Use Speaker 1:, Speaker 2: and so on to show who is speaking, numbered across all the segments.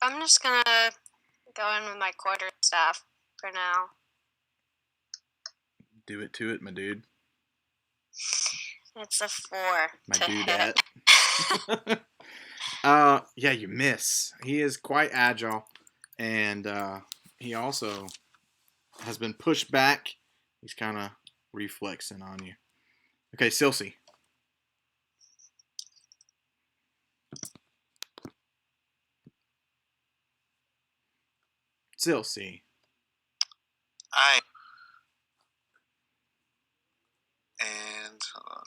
Speaker 1: I'm just gonna go in with my quarterstaff for now.
Speaker 2: Do it to it, my dude.
Speaker 1: It's a 4
Speaker 2: My
Speaker 1: to
Speaker 2: dudette.
Speaker 1: hit.
Speaker 2: Yeah, you miss. He is quite agile, and he also has been pushed back. He's kind of reflexing on you. Okay, Silsey. Silsey.
Speaker 3: And hold on.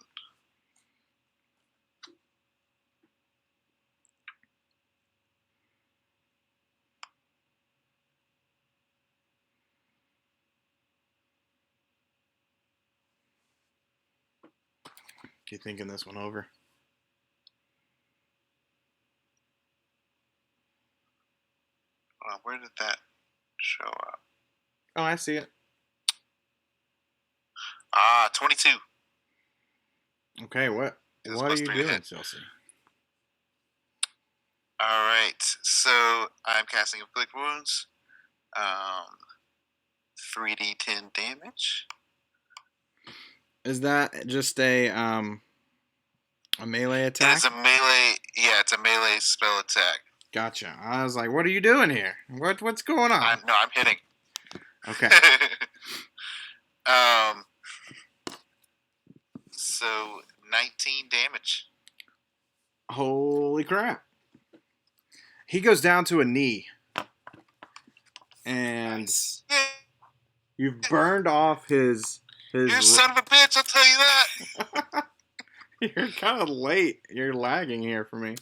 Speaker 2: You thinking this one over?
Speaker 3: Where did that show up?
Speaker 2: Oh, I see it.
Speaker 3: 22.
Speaker 2: Okay, what
Speaker 3: Is
Speaker 2: are you
Speaker 3: supposed to be
Speaker 2: doing,
Speaker 3: a hit.
Speaker 2: Silsey?
Speaker 3: All right. So I'm casting Afflict Wounds. 3d10 damage.
Speaker 2: Is that just a melee attack?
Speaker 3: It's a melee. Yeah, it's a melee spell attack.
Speaker 2: Gotcha. I was like, what are you doing here? What's going on?
Speaker 3: I'm hitting.
Speaker 2: Okay.
Speaker 3: So 19 damage.
Speaker 2: Holy crap. He goes down to a knee. And
Speaker 3: Nice.
Speaker 2: you've burned off his
Speaker 3: You son of a bitch! I'll tell you that.
Speaker 2: You're kind of late. You're lagging here for me.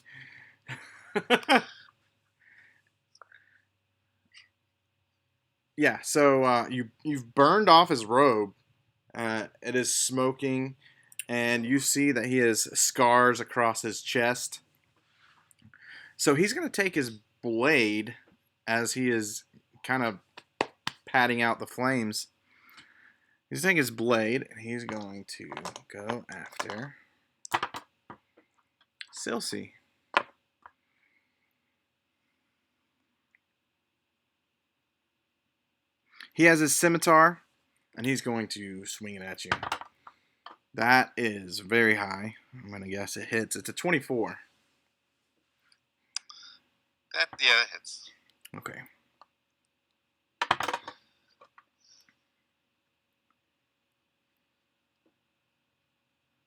Speaker 2: Yeah, so you've burned off his robe. It is smoking, and you see that he has scars across his chest. So he's going to take his blade as he is kind of patting out the flames. He's taking his blade, and he's going to go after Silsey. He has his scimitar, and he's going to swing it at you. That is very high. I'm going to guess it hits. It's a 24.
Speaker 3: That hits.
Speaker 2: Okay.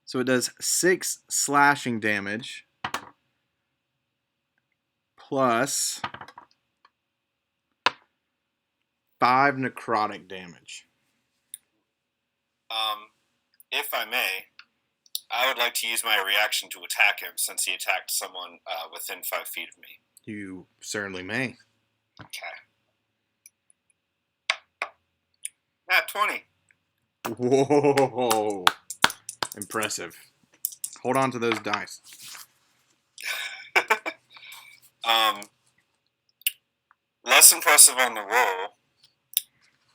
Speaker 2: So it does 6 slashing damage plus 5 necrotic damage.
Speaker 3: If I may, I would like to use my reaction to attack him since he attacked someone within 5 feet of me.
Speaker 2: You certainly may.
Speaker 3: Okay. Nat 20.
Speaker 2: Whoa. Impressive. Hold on to those dice.
Speaker 3: Less impressive on the roll.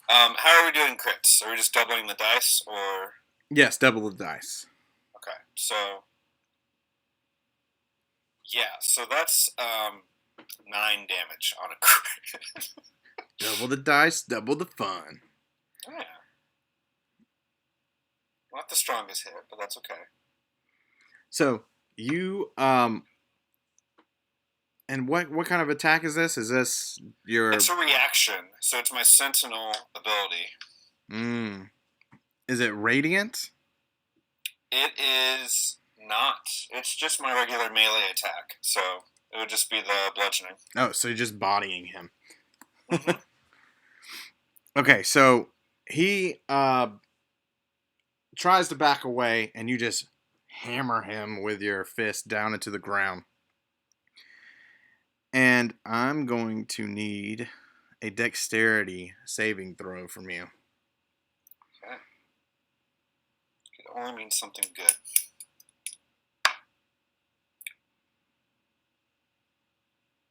Speaker 3: How are we doing crits? Are we just doubling the dice, or?
Speaker 2: Yes, double the dice.
Speaker 3: Okay, so yeah, so that's 9 damage on a crit.
Speaker 2: Double the dice, double the fun.
Speaker 3: Yeah. Not the strongest hit, but that's okay.
Speaker 2: So you and what kind of attack is this? Is this your?
Speaker 3: It's a reaction, so it's my Sentinel ability.
Speaker 2: Is it radiant?
Speaker 3: It is not. It's just my regular melee attack, so it would just be the bludgeoning.
Speaker 2: Oh, so you're just bodying him.
Speaker 3: Mm-hmm.
Speaker 2: Okay, so he tries to back away, and you just hammer him with your fist down into the ground. And I'm going to need a dexterity saving throw from you.
Speaker 3: Okay. It only means something good.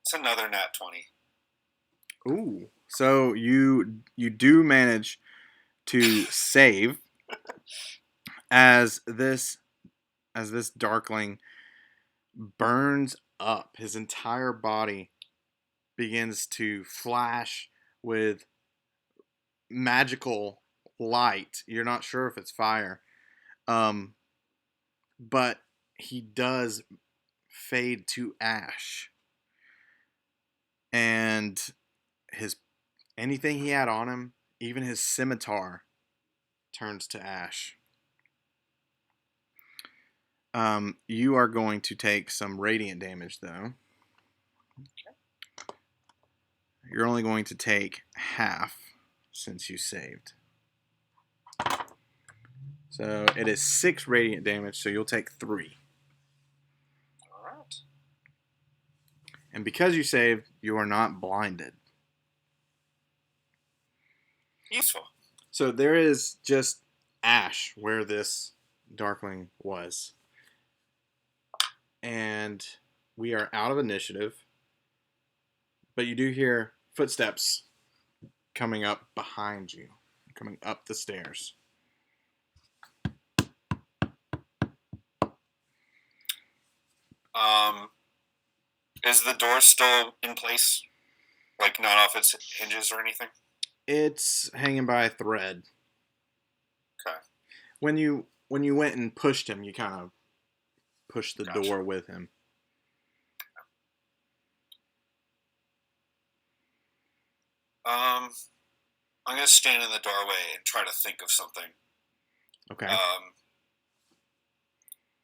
Speaker 3: It's another nat 20.
Speaker 2: Ooh. So you do manage to save as this darkling burns up. His entire body begins to flash with magical light. You're not sure if it's fire. But he does fade to ash. And his anything he had on him, even his scimitar, turns to ash. You are going to take some radiant damage, though. You're only going to take half since you saved. So it is 6 radiant damage, so you'll take 3.
Speaker 3: Alright.
Speaker 2: And because you saved, you are not blinded.
Speaker 3: Useful.
Speaker 2: So there is just ash where this Darkling was. And we are out of initiative. But you do hear footsteps coming up behind you, coming up the stairs.
Speaker 3: Is the door still in place? Like, not off its hinges or anything?
Speaker 2: It's hanging by a thread.
Speaker 3: Okay.
Speaker 2: When you went and pushed him, you kind of pushed the
Speaker 3: Gotcha.
Speaker 2: door with him.
Speaker 3: I'm gonna stand in the doorway and try to think of something.
Speaker 2: Okay.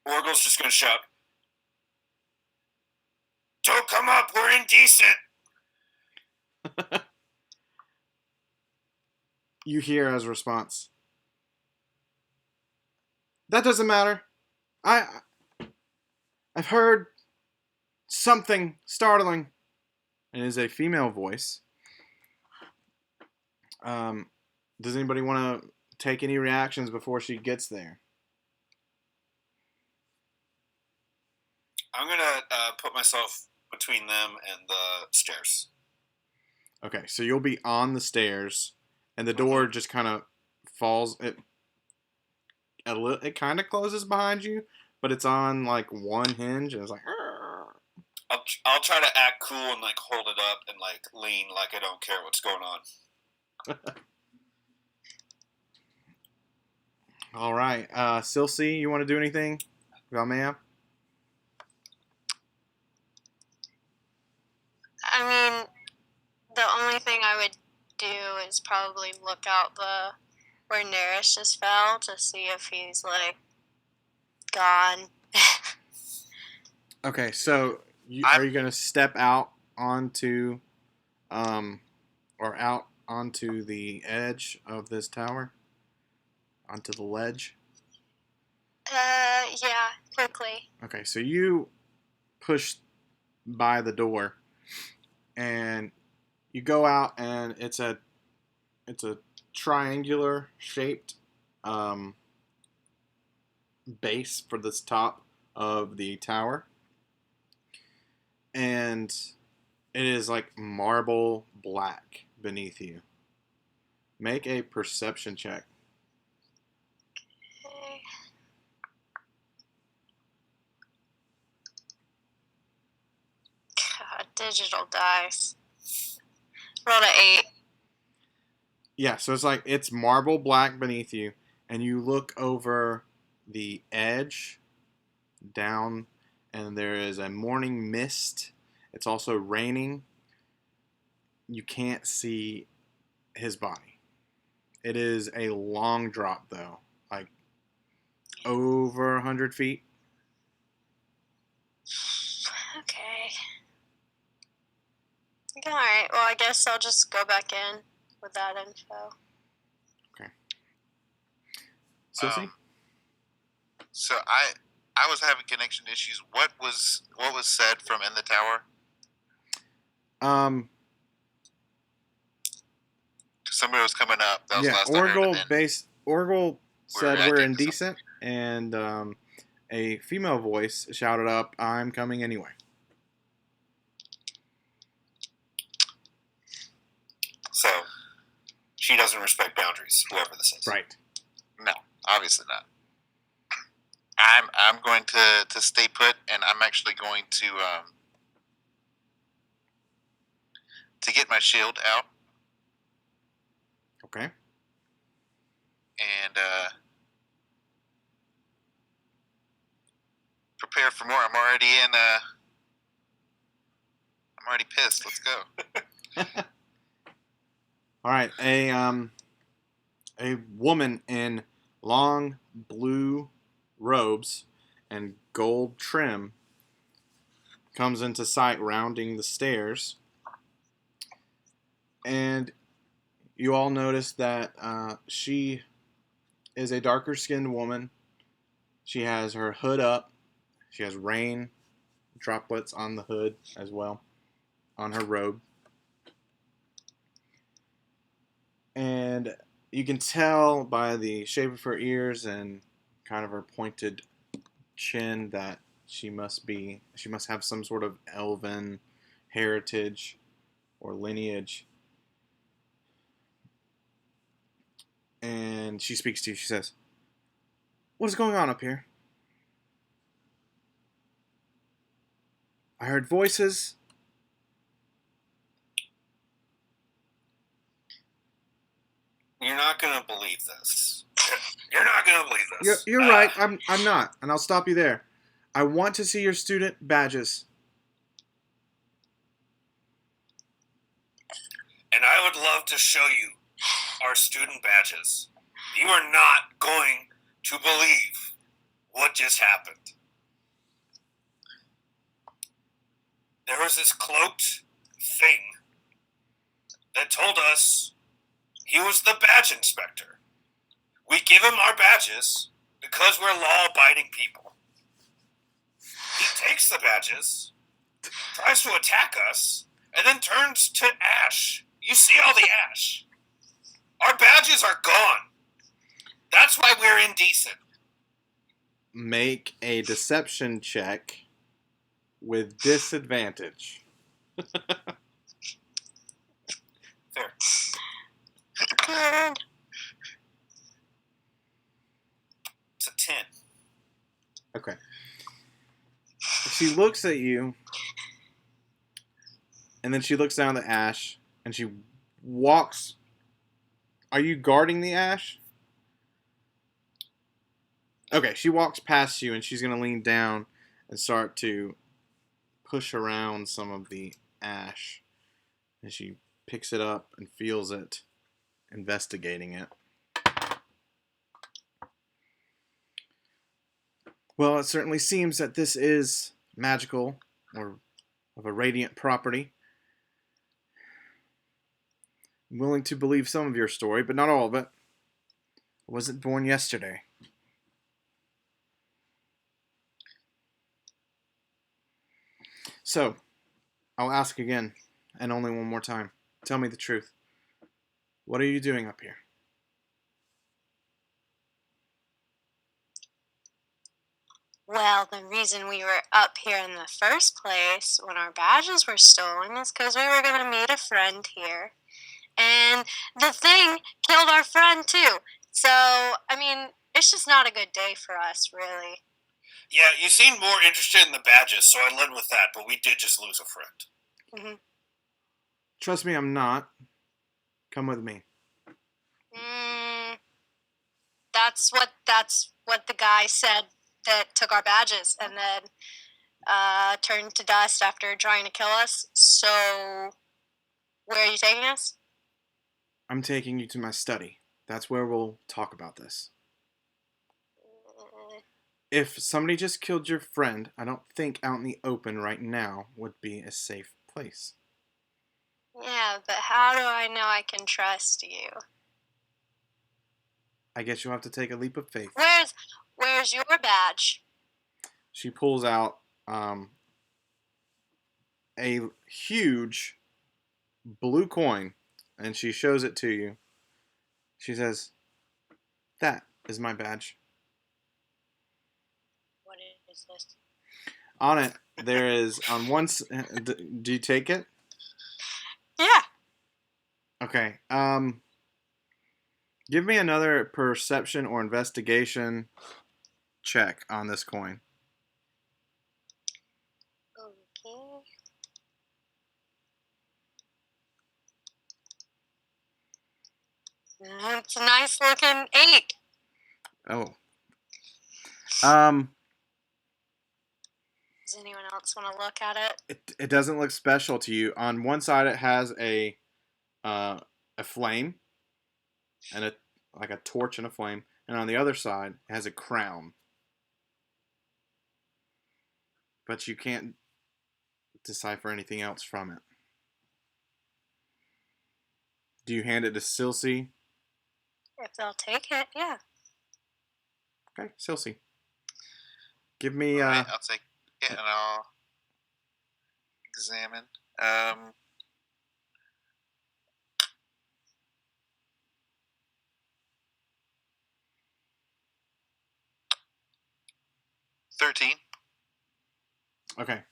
Speaker 3: Orgle's just gonna shout, "Don't come up, we're indecent!"
Speaker 2: You hear as a response, "That doesn't matter. I've heard something startling." And it is a female voice. Does anybody want to take any reactions before she gets there?
Speaker 3: I'm gonna put myself between them and the stairs.
Speaker 2: Okay, so you'll be on the stairs, and the door just kind of falls. It kind of closes behind you, but it's on like one hinge, and it's like.
Speaker 3: I'll try to act cool and like hold it up and like lean like I don't care what's going on.
Speaker 2: All right, Silsey, you want to do anything, Valmea?
Speaker 1: I mean, the only thing I would do is probably look out where Neris just fell to see if he's like gone.
Speaker 2: Okay, so are you going to step out onto, or out onto the edge of this tower, onto the ledge?
Speaker 1: Yeah, quickly.
Speaker 2: Okay, so you push by the door, and you go out, and it's a triangular shaped base for this top of the tower, and it is like marble black beneath you. Make a perception check.
Speaker 1: Okay. God, digital dice. Rolled an 8.
Speaker 2: Yeah, so it's marble black beneath you, and you look over the edge down, and there is a morning mist. It's also raining. You can't see his body. It is a long drop, though, like over 100 feet.
Speaker 1: Okay. Alright, well, I guess I'll just go back in with that info.
Speaker 2: Okay. Sissy?
Speaker 4: So I was having connection issues. What was said from in the tower? Somebody was coming up. That was
Speaker 2: Yeah,
Speaker 4: last I heard.
Speaker 2: Orgle said we're
Speaker 4: reacting to
Speaker 2: indecent, and a female voice shouted up, "I'm coming anyway."
Speaker 3: So she doesn't respect boundaries, whoever this is.
Speaker 2: Right.
Speaker 4: No, obviously not. I'm going to stay put, and I'm actually going to to get my shield out
Speaker 2: Okay.
Speaker 4: and prepare for more. I'm already I'm already pissed. Let's go.
Speaker 2: All right. A woman in long blue robes and gold trim comes into sight rounding the stairs. And you all notice that she is a darker skinned woman. She has her hood up. She has rain droplets on the hood as well, on her robe. And you can tell by the shape of her ears and kind of her pointed chin that she must have some sort of elven heritage or lineage. And she speaks to you. She says, "What is going on up here? I heard voices."
Speaker 3: You're not gonna believe this. You're not gonna believe this.
Speaker 2: You're right. I'm not, and I'll stop you there. I want to see your student badges.
Speaker 3: And I would love to show you our student badges. You are not going to believe what just happened. There was this cloaked thing that told us he was the badge inspector. We give him our badges because we're law-abiding people. He takes the badges, tries to attack us, and then turns to ash. You see all the ash. Our badges are gone. That's why we're indecent.
Speaker 2: Make a deception check with disadvantage.
Speaker 3: Fair.
Speaker 1: Good.
Speaker 3: It's a 10.
Speaker 2: Okay. She looks at you, and then she looks down the ash, and she walks. Are you guarding the ash? Okay, she walks past you, and she's going to lean down and start to push around some of the ash. And she picks it up and feels it, investigating it. Well, it certainly seems that this is magical or of a radiant property. I'm willing to believe some of your story, but not all of it. I wasn't born yesterday. So, I'll ask again, and only one more time. Tell me the truth. What are you doing up here?
Speaker 1: Well, the reason we were up here in the first place when our badges were stolen is because we were going to meet a friend here. And the thing killed our friend, too. So, I mean, it's just not a good day for us, really.
Speaker 3: Yeah, you seemed more interested in the badges, so I led with that, but we did just lose a friend.
Speaker 1: Mm-hmm.
Speaker 2: Trust me, I'm not. Come with me.
Speaker 1: That's what the guy said that took our badges and then turned to dust after trying to kill us. So, where are you taking us?
Speaker 2: I'm taking you to my study. That's where we'll talk about this. If somebody just killed your friend, I don't think out in the open right now would be a safe place.
Speaker 1: Yeah, but how do I know I can trust you?
Speaker 2: I guess you'll have to take a leap of faith.
Speaker 1: Where's your badge?
Speaker 2: She pulls out a huge blue coin, and she shows it to you. She says, "That is my badge."
Speaker 1: What is this?
Speaker 2: On it, there is on one. Do you take it?
Speaker 1: Yeah.
Speaker 2: Okay. Give me another perception or investigation check on this coin.
Speaker 1: Okay. It's a nice looking 8.
Speaker 2: Oh.
Speaker 1: Does anyone else want to look at it?
Speaker 2: It doesn't look special to you. On one side, it has a flame and a torch and a flame, and on the other side, it has a crown. But you can't decipher anything else from it. Do you hand it to Silsey?
Speaker 1: If they'll take it, yeah.
Speaker 2: Okay, Silsey. Give me.
Speaker 4: Alright, I'll take it and I'll examine. 13.
Speaker 2: Okay.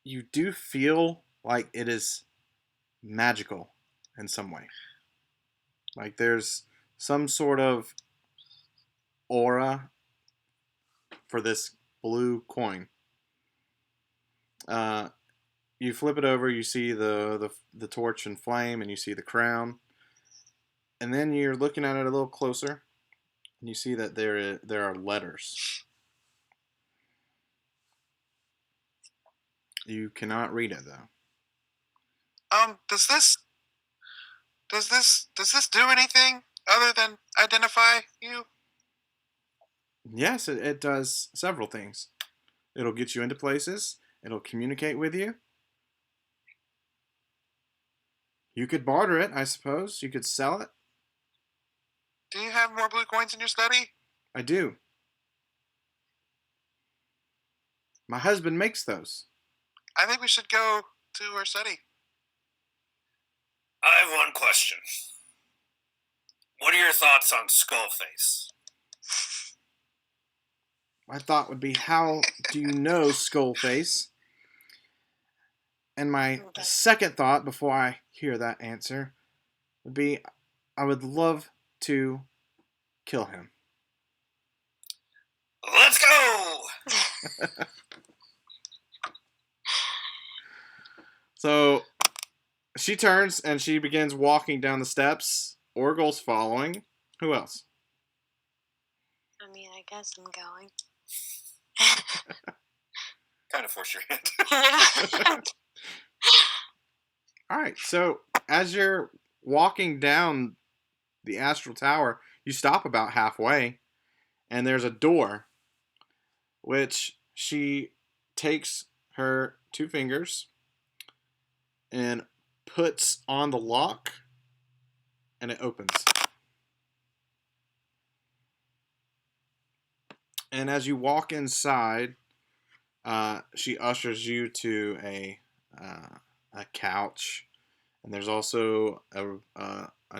Speaker 2: You do feel like it is magical in some way. Like there's some sort of aura for this blue coin. You flip it over, you see the torch and flame, and you see the crown. And then you're looking at it a little closer, and you see that there are letters. You cannot read it though.
Speaker 4: Does this do anything other than identify you?
Speaker 2: Yes, it does several things. It'll get you into places. It'll communicate with you. You could barter it, I suppose. You could sell it.
Speaker 4: Do you have more blue coins in your study?
Speaker 2: I do. My husband makes those.
Speaker 4: I think we should go to our study.
Speaker 3: I have one question. What are your thoughts on SkullFace?
Speaker 2: My thought would be, how do you know SkullFace? And my second thought, before I hear that answer, would be, I would love to kill him.
Speaker 3: Let's go!
Speaker 2: So she turns and she begins walking down the steps. Orgel's following. Who else?
Speaker 1: I mean, I guess I'm going.
Speaker 3: Kind of force your hand.
Speaker 2: All right. So as you're walking down the Astral Tower, you stop about halfway, and there's a door, which she takes her 2 fingers and puts on the lock, and it opens. And as you walk inside, she ushers you to a couch, and there's also a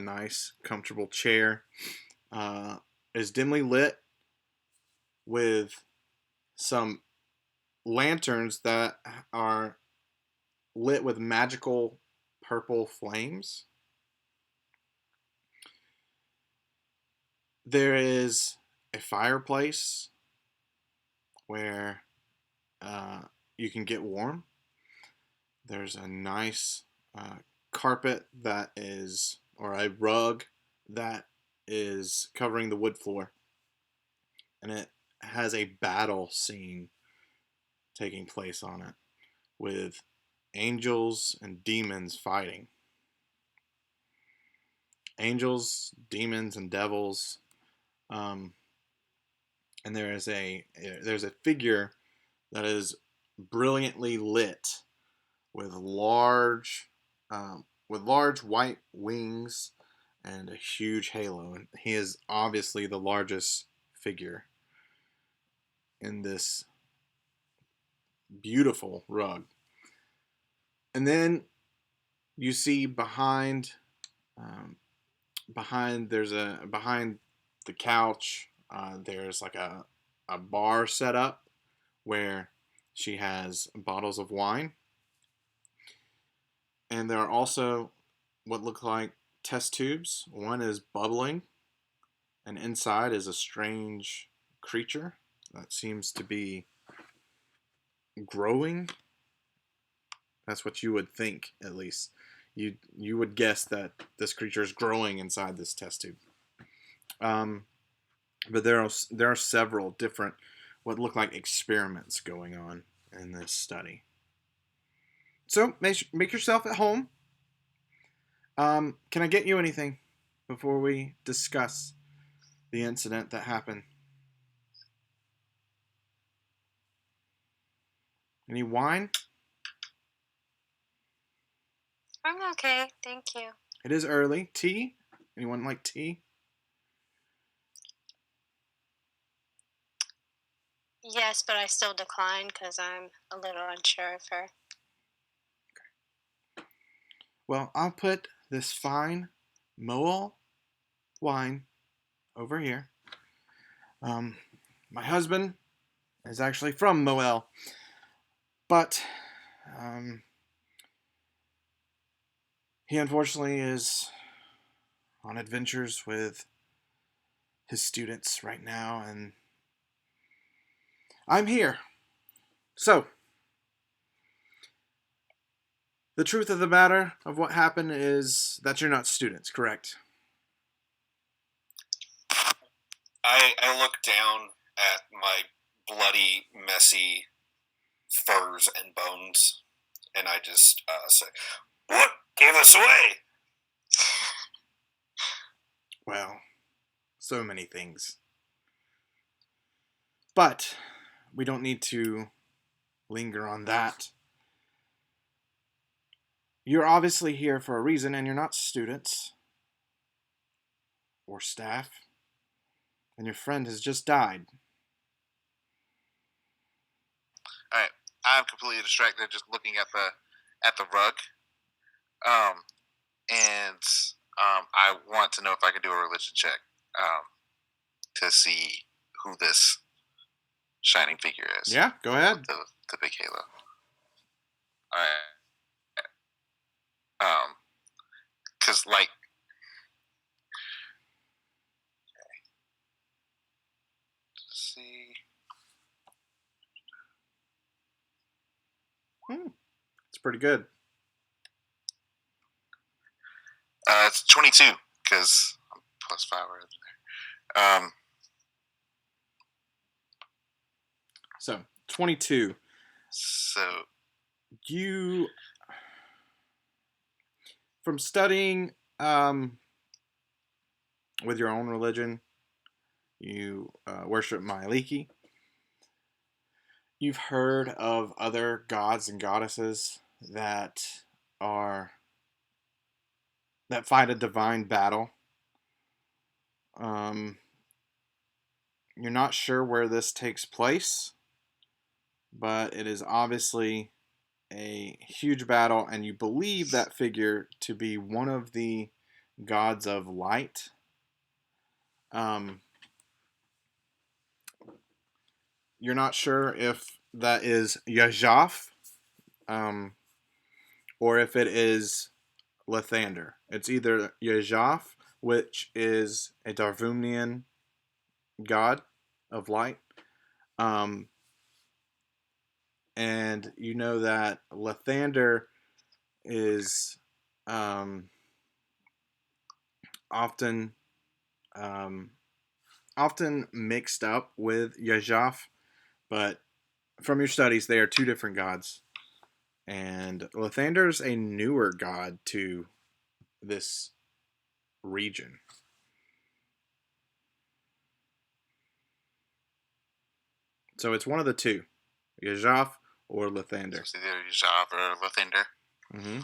Speaker 2: nice, comfortable chair. It's dimly lit with some lanterns that are lit with magical purple flames. There is a fireplace where you can get warm. There's a nice carpet that is, or a rug that is covering the wood floor. And it has a battle scene taking place on it with angels and demons fighting. Angels, demons, and devils. And there's a figure that is brilliantly lit with large white wings and a huge halo. And he is obviously the largest figure in this beautiful rug. And then you see behind the couch, there's like a bar set up where she has bottles of wine. And there are also what look like test tubes. One is bubbling, and inside is a strange creature that seems to be growing. That's what you would think, at least. you would guess that this creature is growing inside this test tube. But there are several different what look like experiments going on in this study. So make yourself at home. Can I get you anything before we discuss the incident that happened? Any wine?
Speaker 1: I'm okay, thank you.
Speaker 2: It is early. Tea? Anyone like tea?
Speaker 1: Yes, but I still decline because I'm a little unsure of her.
Speaker 2: Well, I'll put this fine Moel wine over here. My husband is actually from Moel, but he unfortunately is on adventures with his students right now, and I'm here. So, the truth of the matter of what happened is that you're not students, correct?
Speaker 3: I look down at my bloody, messy furs and bones, and I just say, "What gave us away?"
Speaker 2: Well, so many things. But we don't need to linger on that. You're obviously here for a reason, and you're not students or staff. And your friend has just died.
Speaker 4: All right, I'm completely distracted, just looking at the rug. And I want to know if I can do a religion check to see who this shining figure is.
Speaker 2: Yeah, go ahead.
Speaker 4: The big halo. All right. Cause like. Okay. Let's see.
Speaker 2: It's pretty good.
Speaker 4: It's 22 because I'm +5 right there.
Speaker 2: So 22.
Speaker 4: So
Speaker 2: You, from studying with your own religion, you worship Myaliki. You've heard of other gods and goddesses that fight a divine battle. You're not sure where this takes place, but it is obviously a huge battle, and you believe that figure to be one of the gods of light. You're not sure if that is Yajaf, or if it is Lathander. It's either Yajaf, which is a Darvunian god of light, and you know that Lathander is often mixed up with Yajaf, but from your studies, they are two different gods. And Lathander's a newer god to this region. So it's one of the two, Yajaf or Lathander.
Speaker 4: it's either Jav or Lathander.
Speaker 2: Mm-hmm.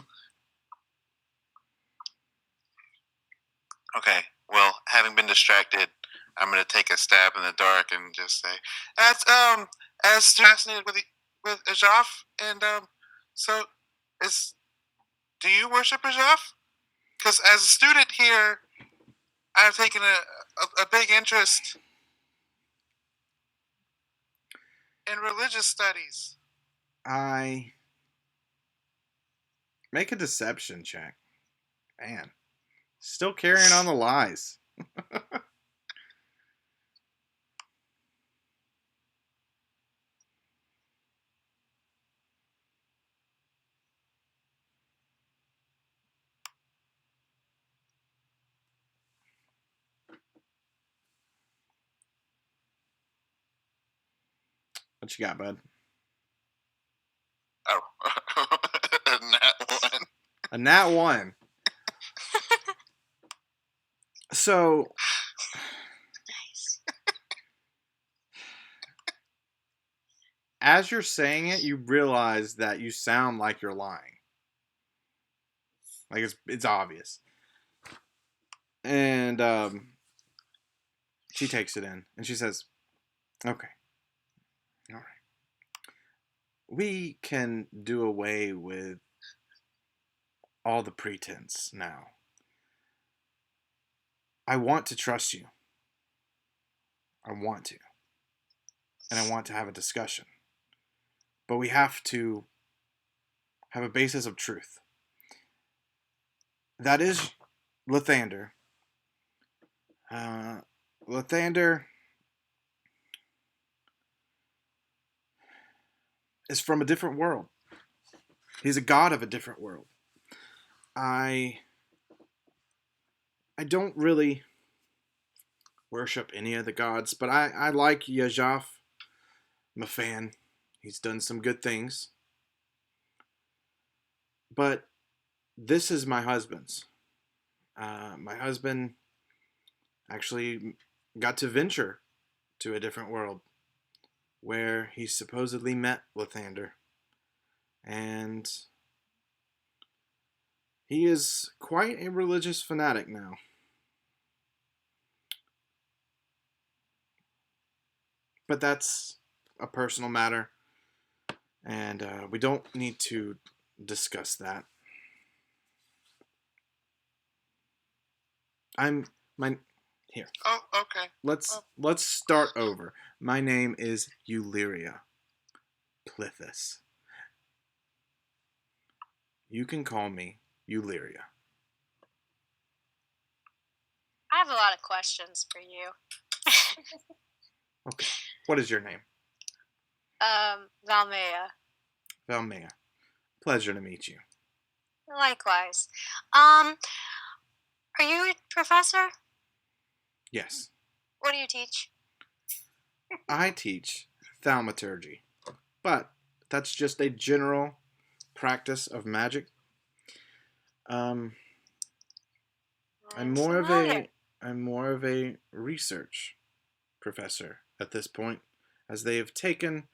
Speaker 4: Okay. Well, having been distracted, I'm gonna take a stab in the dark and just say, as fascinated with Ajaf, and so do you worship Ajaf? Because as a student here, I've taken a big interest in religious studies.
Speaker 2: I make a deception check. Man, still carrying on the lies. What you got, bud?
Speaker 4: Oh, not one.
Speaker 2: A nat 1. So,
Speaker 1: Nice.
Speaker 2: as you're saying it, you realize that you sound like you're lying. Like it's obvious. And she takes it in and she says, "Okay, all right. We can do away with all the pretense now. I want to trust you. I want to. And I want to have a discussion. But we have to have a basis of truth. That is Lathander. Lathander is from a different world. He's a god of a different world. I don't really worship any of the gods, but I like Yajaf. I'm a fan. He's done some good things. But this is my husband's. My husband actually got to venture to a different world where he supposedly met Lathander. And he is quite a religious fanatic now. But that's a personal matter, and we don't need to discuss that. Here.
Speaker 4: Oh, okay.
Speaker 2: Let's start over. My name is Eulyria Plithis. You can call me Eulyria.
Speaker 1: I have a lot of questions for you.
Speaker 2: Okay. What is your name?
Speaker 1: Valmea.
Speaker 2: Valmea. Pleasure to meet you.
Speaker 1: Likewise. Are you a professor?
Speaker 2: Yes.
Speaker 1: What do you teach?
Speaker 2: I teach thaumaturgy, but that's just a general practice of magic. I'm more of a research professor at this point, as they have taken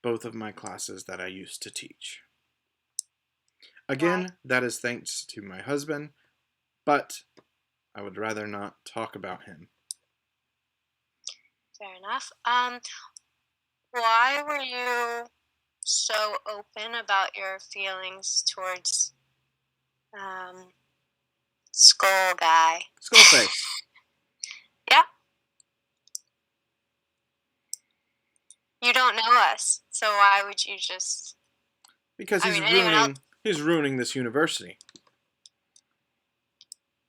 Speaker 2: both of my classes that I used to teach. Again, that is thanks to my husband, but I would rather not talk about him.
Speaker 1: Fair enough. Why were you so open about your feelings towards Skull Guy?
Speaker 2: SkullFace.
Speaker 1: Yeah. You don't know us, so why would you just...
Speaker 2: Because he's ruining this university.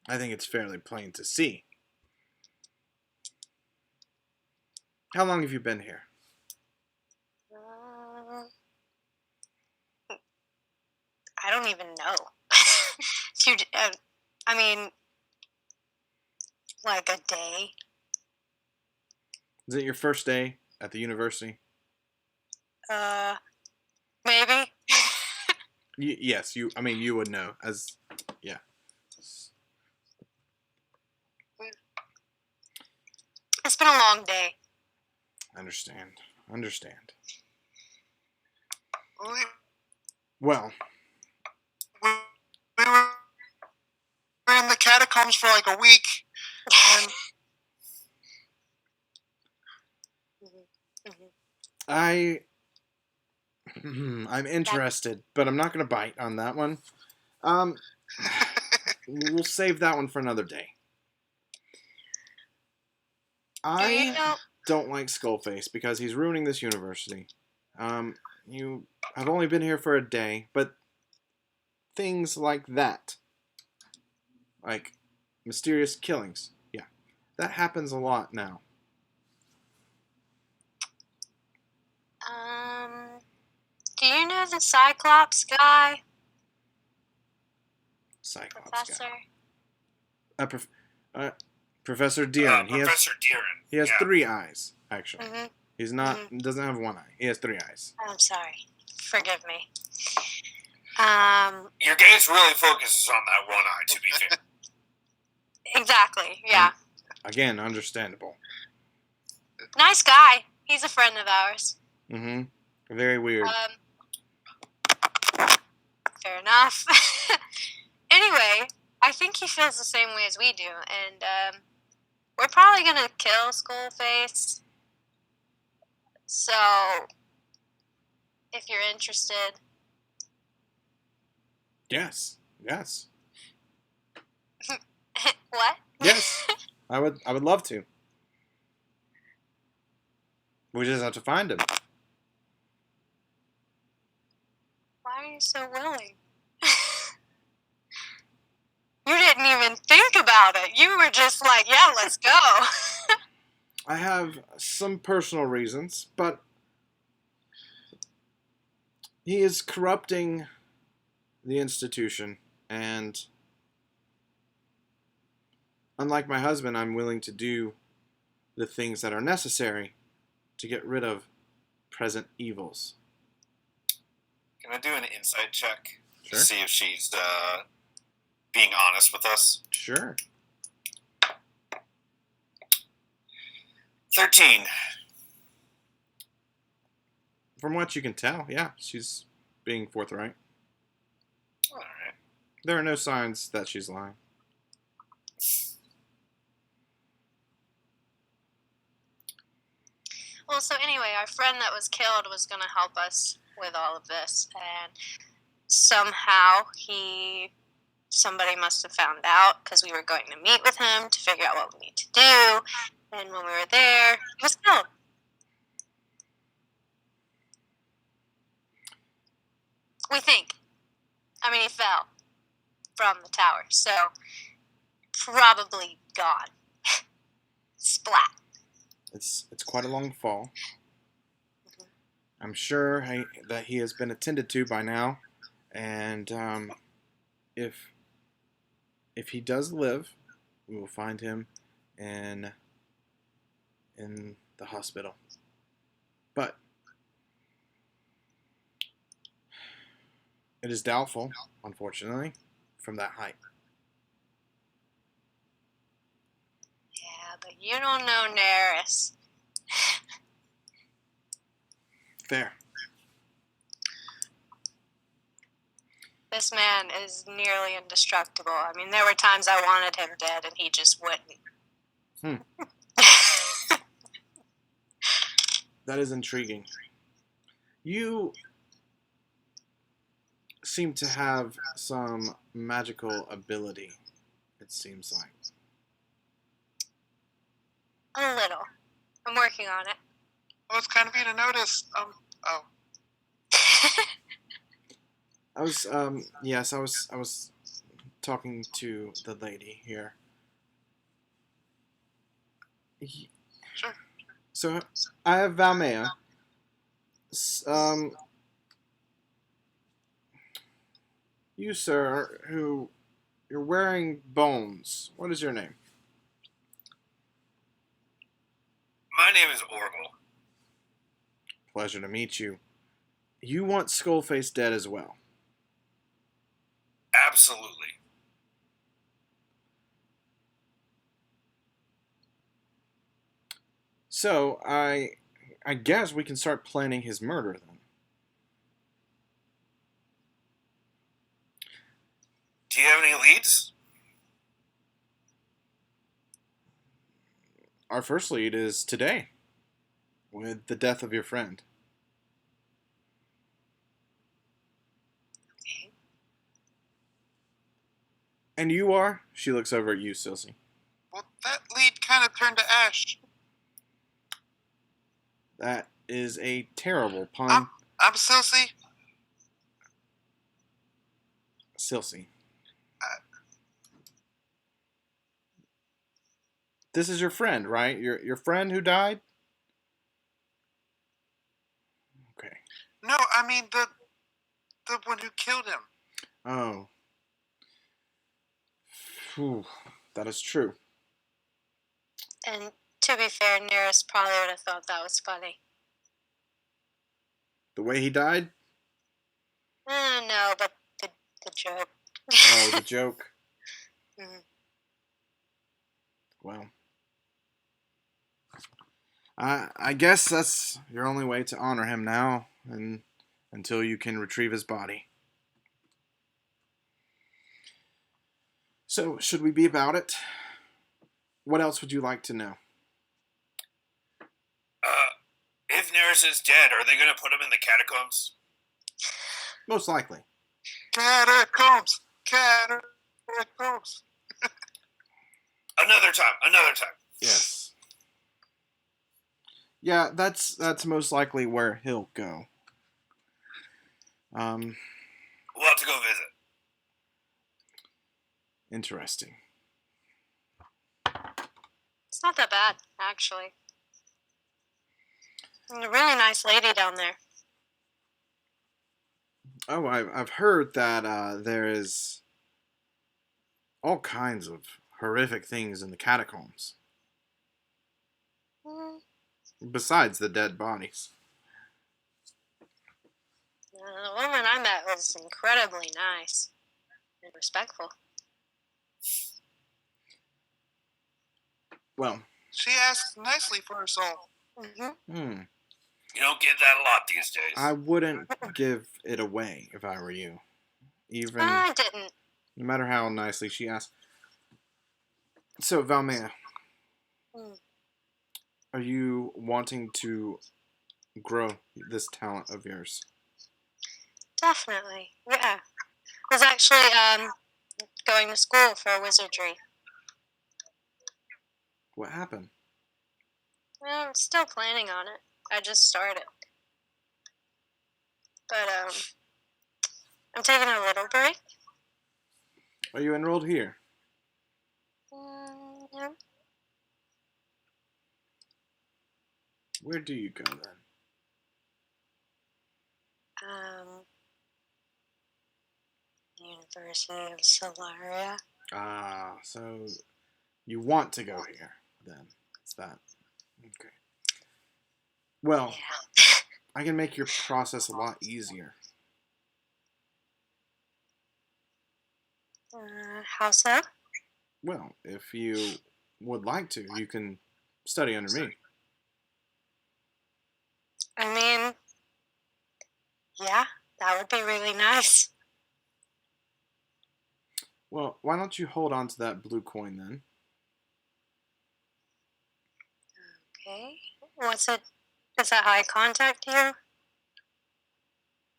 Speaker 2: I think it's fairly plain to see. How long have you been here?
Speaker 1: I don't even know. I mean, like a day.
Speaker 2: Is it your first day at the university?
Speaker 1: Maybe.
Speaker 2: Yes, you would know, as, yeah.
Speaker 1: It's been a long day.
Speaker 2: Understand.
Speaker 4: We
Speaker 2: Well,
Speaker 4: were in the catacombs for like a week, and
Speaker 2: I'm interested, but I'm not going to bite on that one. We'll save that one for another day. I don't like SkullFace because he's ruining this university. You have only been here for a day, but things like that, like mysterious killings, yeah, that happens a lot now.
Speaker 1: Do you know the Cyclops guy?
Speaker 2: Cyclops
Speaker 1: Professor?
Speaker 2: guy. Professor Deeren.
Speaker 3: Professor Deeren.
Speaker 2: He has 3 eyes, actually.
Speaker 1: Mm-hmm.
Speaker 2: He's not. Doesn't have one eye. He has 3 eyes.
Speaker 1: I'm sorry. Forgive me.
Speaker 3: Your gaze really focuses on that one eye, to be fair.
Speaker 1: Exactly, yeah.
Speaker 2: Again, understandable.
Speaker 1: Nice guy. He's a friend of ours.
Speaker 2: Mm-hmm. Very weird.
Speaker 1: Fair enough. Anyway, I think he feels the same way as we do, and we're probably gonna kill SkullFace. So, if you're interested,
Speaker 2: Yes.
Speaker 1: what?
Speaker 2: Yes. I would love to. We just have to find him.
Speaker 1: Why are you so willing? You didn't even think about it. You were just like, yeah, let's go.
Speaker 2: I have some personal reasons, but he is corrupting the institution, and unlike my husband, I'm willing to do the things that are necessary to get rid of present evils.
Speaker 3: Can I do an insight check?
Speaker 2: Sure.
Speaker 3: To see if she's being honest with us?
Speaker 2: Sure.
Speaker 3: 13.
Speaker 2: From what you can tell, yeah, she's being forthright.
Speaker 3: Alright.
Speaker 2: There are no signs that she's lying.
Speaker 1: Well, so anyway, our friend that was killed was going to help us with all of this, and somehow somebody must have found out, because we were going to meet with him to figure out what we need to do, and when we were there, he was killed. We think. I mean, he fell from the tower, so probably gone. Splat.
Speaker 2: It's quite a long fall. I'm sure that he has been attended to by now, and if he does live, we will find him in the hospital. But it is doubtful, unfortunately, from that height.
Speaker 1: Yeah, but you don't know Neris.
Speaker 2: Fair.
Speaker 1: This man is nearly indestructible. I mean, there were times I wanted him dead, and he just wouldn't.
Speaker 2: That is intriguing. You seem to have some magical ability, it seems like.
Speaker 1: A little. I'm working on it.
Speaker 4: Well, it's kind of you to notice.
Speaker 2: I was talking to the lady here.
Speaker 4: Sure.
Speaker 2: So I have Valmea. You, sir, who you're wearing bones. What is your name?
Speaker 3: My name is Orville.
Speaker 2: Pleasure to meet you. You want SkullFace dead as well.
Speaker 3: Absolutely.
Speaker 2: So I guess we can start planning his murder then.
Speaker 3: Do you have any leads?
Speaker 2: Our first lead is today, with the death of your friend.
Speaker 1: Okay.
Speaker 2: And you are? She looks over at you, Silsey.
Speaker 4: Well, that lead kind of turned to ash.
Speaker 2: That is a terrible pun.
Speaker 4: I'm Silsey.
Speaker 2: Silsey. This is your friend, right? Your friend who died? Okay.
Speaker 4: No, I mean the one who killed him.
Speaker 2: Oh. Whew, that is true.
Speaker 1: And to be fair, Neris probably would have thought that was funny.
Speaker 2: The way he died?
Speaker 1: No, but the joke.
Speaker 2: Oh, the joke.
Speaker 1: Mhm.
Speaker 2: Well, I guess that's your only way to honor him now, and until you can retrieve his body. So, should we be about it? What else would you like to know?
Speaker 3: If Neris is dead, are they going to put him in the catacombs?
Speaker 2: Most likely.
Speaker 4: Catacombs! Catacombs!
Speaker 3: Another time.
Speaker 2: Yes. Yeah, that's most likely where he'll go.
Speaker 3: We'll have to go visit.
Speaker 2: Interesting.
Speaker 1: It's not that bad, actually. And a really nice lady down there.
Speaker 2: Oh, I've heard that there is all kinds of horrific things in the catacombs,
Speaker 1: Mm,
Speaker 2: besides the dead bodies.
Speaker 1: the woman I met was incredibly nice and respectful.
Speaker 2: Well,
Speaker 4: She asks nicely for her soul.
Speaker 1: Mm-hmm.
Speaker 3: You don't get that a lot these days.
Speaker 2: I wouldn't give it away if I were you. Even
Speaker 1: I didn't.
Speaker 2: no matter how nicely she asked. So, Valmea,
Speaker 1: Mm.
Speaker 2: are you wanting to grow this talent of yours?
Speaker 1: Definitely, yeah. I was actually going to school for wizardry.
Speaker 2: What happened?
Speaker 1: Well, I'm still planning on it. I just started. But I'm taking a little break.
Speaker 2: Are you enrolled here?
Speaker 1: Yeah.
Speaker 2: Where do you go then?
Speaker 1: University of Solaria.
Speaker 2: Ah, so you want to go here then? It's that. Okay. Well,
Speaker 1: Yeah.
Speaker 2: I can make your process a lot easier.
Speaker 1: How so?
Speaker 2: Well, if you would like to, you can study under me.
Speaker 1: I mean, yeah, that would be really nice.
Speaker 2: Well, why don't you hold on to that blue coin then?
Speaker 1: Okay. What's it? Is that eye contact here?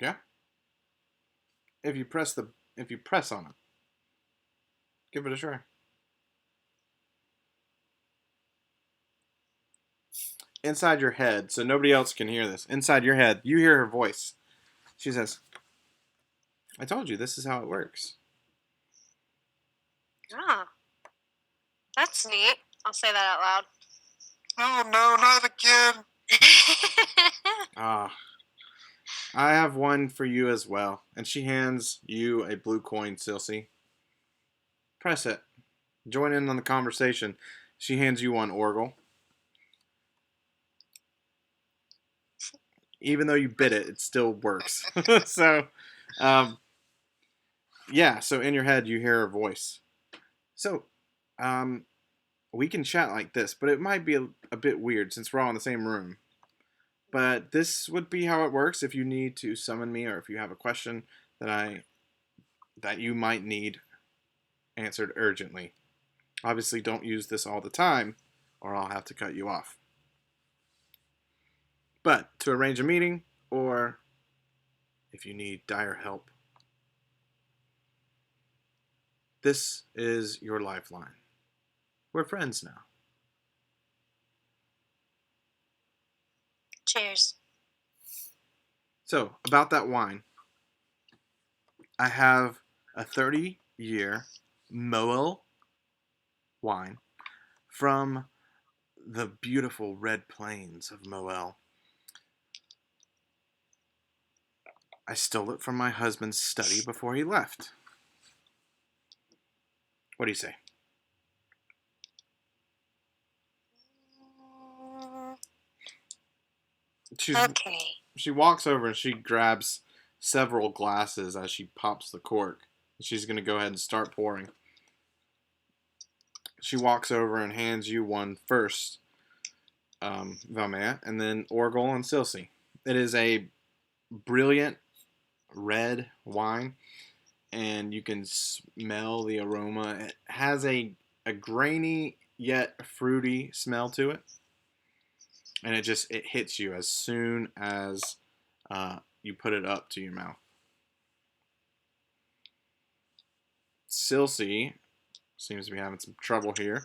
Speaker 2: Yeah? If you press on it, give it a try. Inside your head, so nobody else can hear this. Inside your head, you hear her voice. She says, I told you this is how it works.
Speaker 1: Ah, that's neat. I'll say that out loud.
Speaker 4: Oh no, not again!
Speaker 2: Ah, I have one for you as well. And she hands you a blue coin, Silsey. Press it. Join in on the conversation. She hands you one, Orgle. Even though you bit it, it still works. So, yeah, so in your head, you hear her voice. So, we can chat like this, but it might be a bit weird since we're all in the same room. But this would be how it works if you need to summon me or if you have a question that you might need answered urgently. Obviously, don't use this all the time or I'll have to cut you off. But to arrange a meeting or if you need dire help, this is your lifeline. We're friends now.
Speaker 1: Cheers.
Speaker 2: So, about that wine. I have a 30-year Moel wine from the beautiful red plains of Moel. I stole it from my husband's study before he left. What do you say?
Speaker 1: Okay.
Speaker 2: she walks over and she grabs several glasses as she pops the cork. She's going to go ahead and start pouring. She walks over and hands you one first, Valmea, and then Orgol and Silsey. It is a brilliant red wine, and you can smell the aroma. It has a grainy yet fruity smell to it, and it hits you as soon as you put it up to your mouth. Silsey seems to be having some trouble here.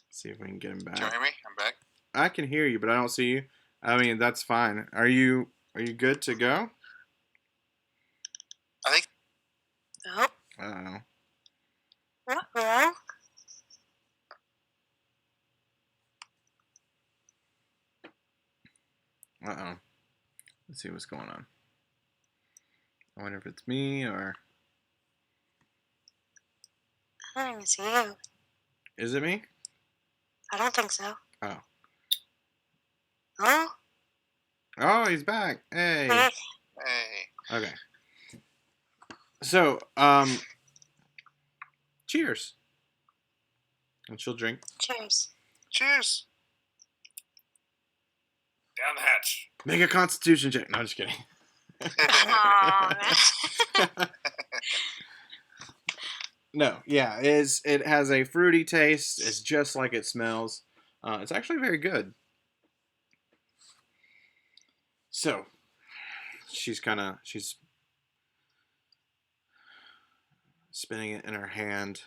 Speaker 2: See if we can get him back.
Speaker 4: Can you hear me? I'm back.
Speaker 2: I can hear you, but I don't see you. I mean, that's fine. Are you good to go?
Speaker 4: I think.
Speaker 1: Nope.
Speaker 2: Uh-oh.
Speaker 1: Well,
Speaker 2: Uh-oh. Let's see what's going on. I wonder if it's me or...
Speaker 1: I don't even see you.
Speaker 2: Is it me?
Speaker 1: I don't think so.
Speaker 2: Oh.
Speaker 1: Oh?
Speaker 2: Oh, he's back. Hey.
Speaker 4: Hey.
Speaker 2: Okay. So, cheers. And she'll drink.
Speaker 1: Cheers.
Speaker 4: Cheers.
Speaker 3: Down the hatch.
Speaker 2: Make a constitution check. No, I'm just kidding.
Speaker 1: Aw,
Speaker 2: No, yeah, it has a fruity taste. It's just like it smells. It's actually very good. So, she's spinning it in her hand.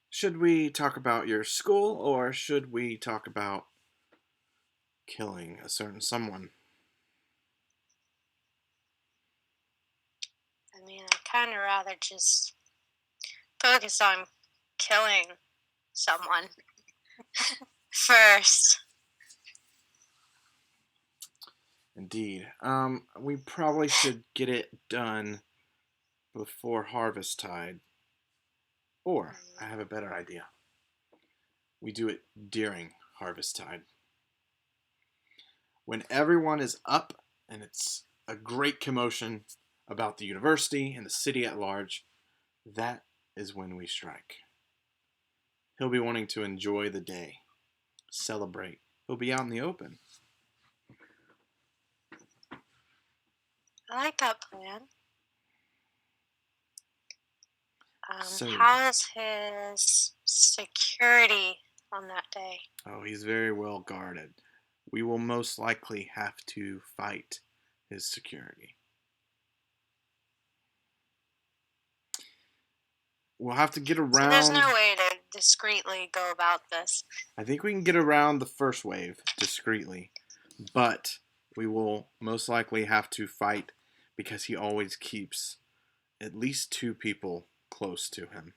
Speaker 2: Should we talk about your school, or should we talk about killing a certain someone?
Speaker 1: I mean, I'd kind of rather just focus on killing someone first.
Speaker 2: Indeed. We probably should get it done before harvest tide. Or, I have a better idea. We do it during harvest tide. When everyone is up and it's a great commotion about the university and the city at large, that is when we strike. He'll be wanting to enjoy the day, celebrate. He'll be out in the open.
Speaker 1: I like that plan.
Speaker 2: So-
Speaker 1: How is his security on that day?
Speaker 2: Oh, he's very well guarded. We will most likely have to fight his security. We'll have to get
Speaker 1: So
Speaker 2: around...
Speaker 1: there's no way to discreetly go about this.
Speaker 2: I think we can get around the first wave discreetly, but we will most likely have to fight because he always keeps at least 2 people close to him.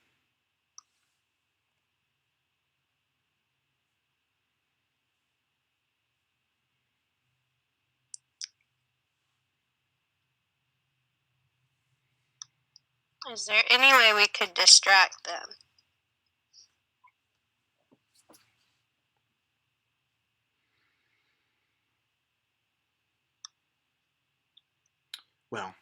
Speaker 1: Is there any way we could distract them?
Speaker 2: Well,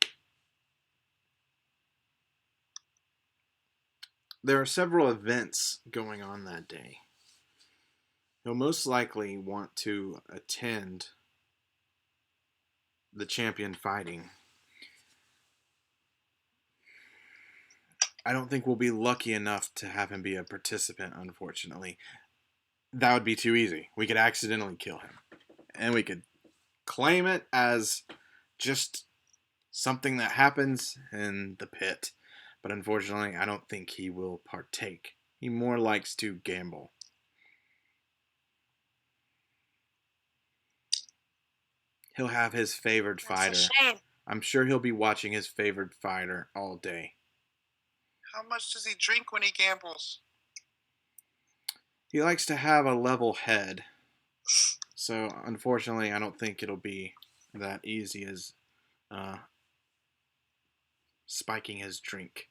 Speaker 2: there are several events going on that day. He'll most likely want to attend the champion fighting. I don't think we'll be lucky enough to have him be a participant, unfortunately. That would be too easy. We could accidentally kill him. And we could claim it as just something that happens in the pit. But unfortunately, I don't think he will partake. He more likes to gamble. He'll have his favored fighter.
Speaker 1: That's a shame.
Speaker 2: I'm sure he'll be watching his favored fighter all day.
Speaker 4: How much does he drink when he gambles?
Speaker 2: He likes to have a level head. So, unfortunately, I don't think it'll be that easy as spiking his drink.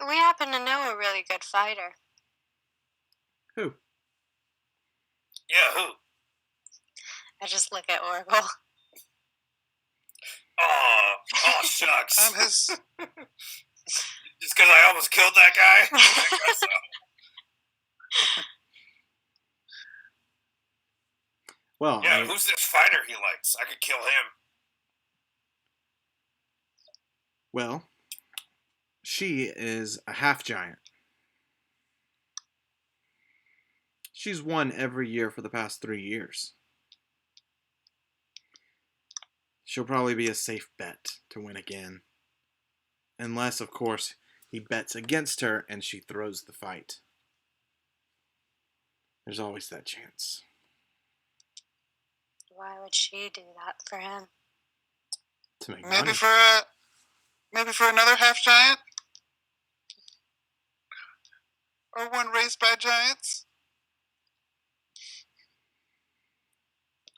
Speaker 1: We happen to know a really good fighter.
Speaker 2: Who?
Speaker 3: Yeah, who?
Speaker 1: I just look at Oracle.
Speaker 3: Oh, shucks.
Speaker 4: I'm his.
Speaker 3: Just because I almost killed that guy?
Speaker 2: Well,
Speaker 3: Yeah, who's this fighter he likes? I could kill him.
Speaker 2: Well, she is a half giant. She's won every year for the past 3 years. She'll probably be a safe bet to win again. Unless, of course, he bets against her and she throws the fight. There's always that chance.
Speaker 1: Why would she do that for him?
Speaker 2: To make
Speaker 4: Maybe
Speaker 2: money.
Speaker 4: for another half giant, or one raised by giants.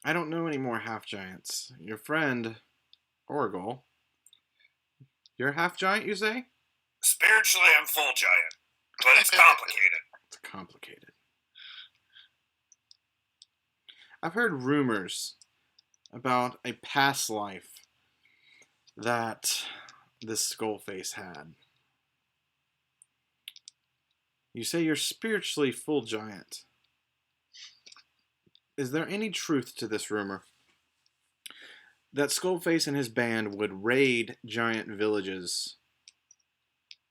Speaker 2: I don't know any more half giants. Your friend, Oracle. You're a half giant, you say?
Speaker 3: Spiritually, I'm full giant, but it's complicated.
Speaker 2: It's complicated. I've heard rumors about a past life that this SkullFace had. You say you're spiritually full giant. Is there any truth to this rumor? That SkullFace and his band would raid giant villages,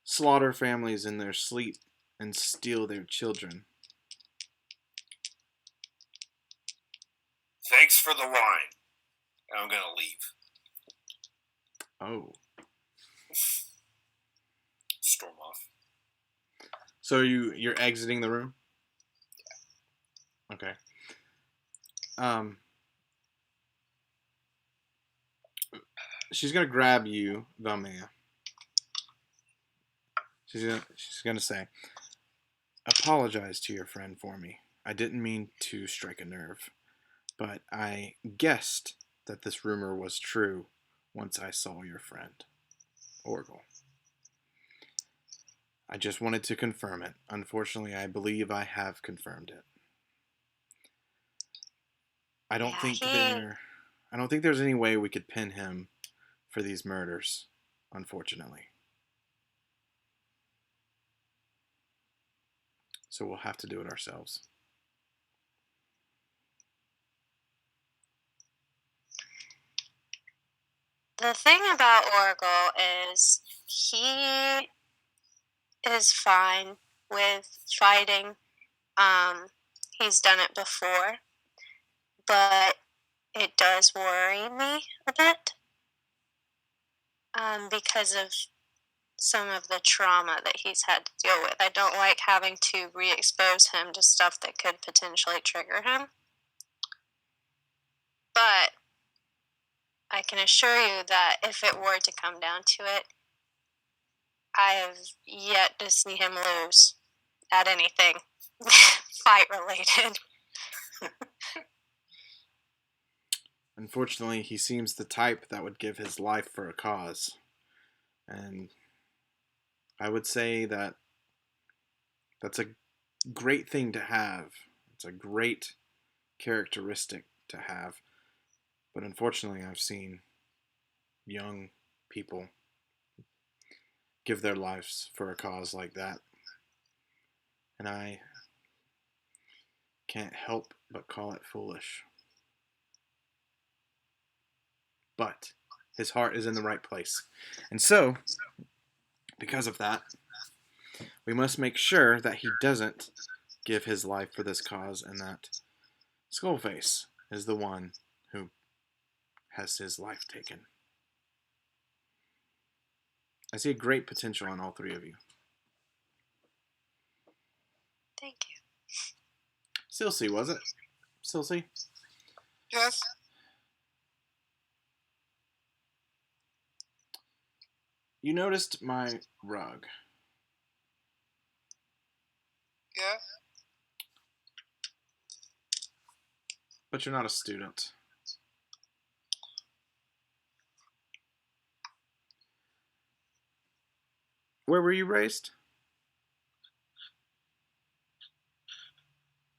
Speaker 2: slaughter families in their sleep, and steal their children.
Speaker 3: Thanks for the wine. I'm going to leave.
Speaker 2: Oh.
Speaker 3: Storm off.
Speaker 2: So you're exiting the room? Okay. She's gonna grab you, Valmea. She's gonna say, apologize to your friend for me. I didn't mean to strike a nerve, but I guessed that this rumor was true once I saw your friend, Oracle. I just wanted to confirm it. Unfortunately, I believe I have confirmed it. I don't think there's any way we could pin him for these murders, unfortunately. So we'll have to do it ourselves.
Speaker 1: The thing about Oracle is he is fine with fighting. He's done it before, but it does worry me a bit because of some of the trauma that he's had to deal with. I don't like having to re-expose him to stuff that could potentially trigger him. But I can assure you that if it were to come down to it, I have yet to see him lose at anything fight related.
Speaker 2: Unfortunately, he seems the type that would give his life for a cause. And I would say that that's a great thing to have. It's a great characteristic to have. But unfortunately, I've seen young people give their lives for a cause like that. And I can't help but call it foolish. But his heart is in the right place. And so, because of that, we must make sure that he doesn't give his life for this cause and that SkullFace is the one who has his life taken. I see a great potential in all three of you.
Speaker 1: Thank you.
Speaker 2: Silsey, was it? Silsey?
Speaker 4: Yes.
Speaker 2: You noticed my rug.
Speaker 4: Yeah.
Speaker 2: But you're not a student. Where were you raised?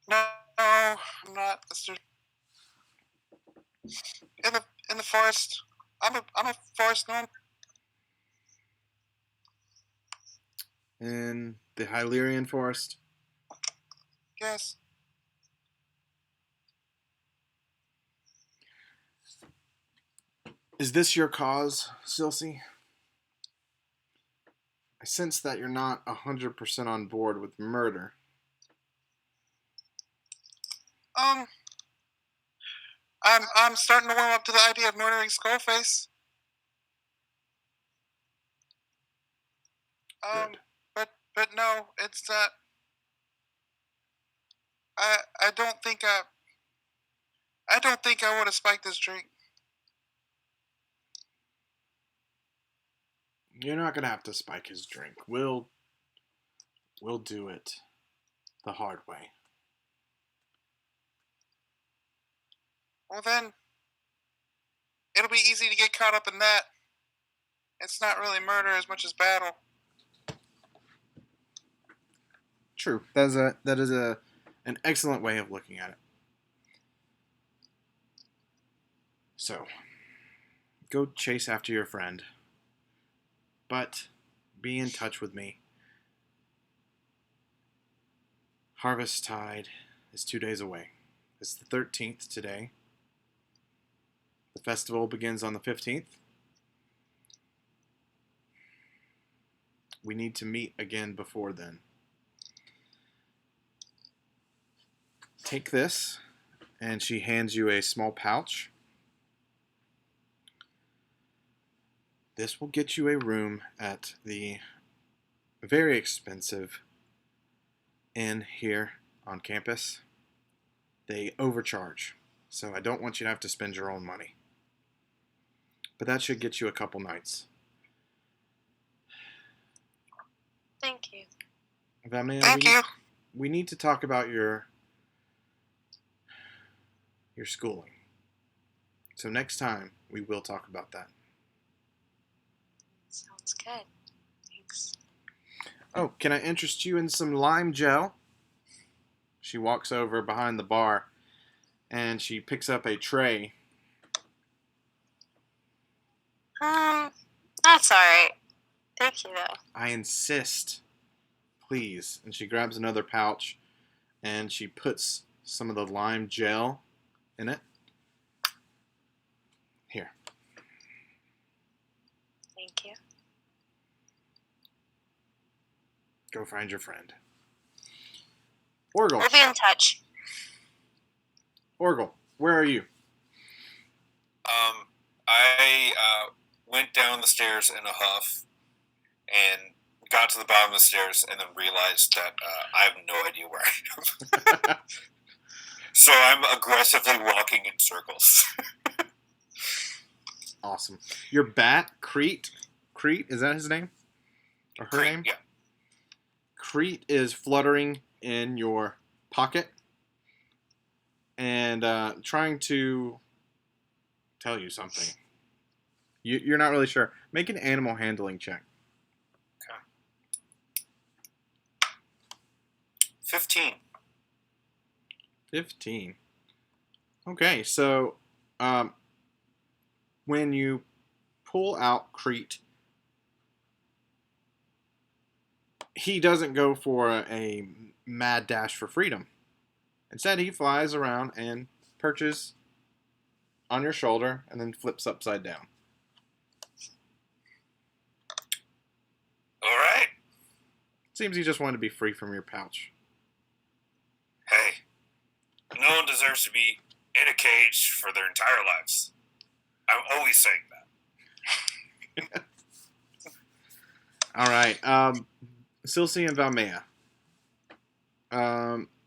Speaker 4: No, I'm not, Mister. In the forest. I'm a forest gnome.
Speaker 2: In the Hylian forest?
Speaker 4: Yes.
Speaker 2: Is this your cause, Silsey? I sense that you're not 100% on board with murder.
Speaker 4: I'm starting to warm up to the idea of murdering SkullFace.
Speaker 2: Good.
Speaker 4: But no, it's not. I don't think I would have spiked this drink.
Speaker 2: You're not gonna have to spike his drink. We'll do it the hard way.
Speaker 4: Well then, it'll be easy to get caught up in that. It's not really murder as much as battle.
Speaker 2: True. That is an excellent way of looking at it. So, go chase after your friend. But be in touch with me. Harvest Tide is 2 days away. It's the 13th today. The festival begins on the 15th. We need to meet again before then. Take this, and she hands you a small pouch. This will get you a room at the very expensive inn here on campus. They overcharge, so I don't want you to have to spend your own money. But that should get you a couple nights.
Speaker 1: Thank you.
Speaker 2: Vamia,
Speaker 4: Thank you.
Speaker 2: we need to talk about your schooling. So next time, we will talk about that.
Speaker 1: Sounds good. Thanks.
Speaker 2: Oh, can I interest you in some lime gel? She walks over behind the bar and she picks up a tray.
Speaker 1: That's alright. Thank you, though.
Speaker 2: I insist. Please. And she grabs another pouch and she puts some of the lime gel in it. Here.
Speaker 1: Thank you.
Speaker 2: Go find your friend. Orgle.
Speaker 1: We'll be in touch.
Speaker 2: Orgle, where are you?
Speaker 3: I went down the stairs in a huff and got to the bottom of the stairs and then realized that I have no idea where I am. So I'm aggressively walking in circles.
Speaker 2: Awesome. Your bat, Crete, is that his name? Or her name?
Speaker 3: Yeah.
Speaker 2: Crete is fluttering in your pocket and trying to tell you something. You're not really sure. Make an animal handling check.
Speaker 3: Okay. 15.
Speaker 2: 15. Okay, so when you pull out Crete, he doesn't go for a mad dash for freedom. Instead, he flies around and perches on your shoulder and then flips upside down.
Speaker 3: All right.
Speaker 2: Seems he just wanted to be free from your pouch.
Speaker 3: Hey, no one deserves to be in a cage for their entire lives. I'm always saying that.
Speaker 2: All right. Silsey and Valmea.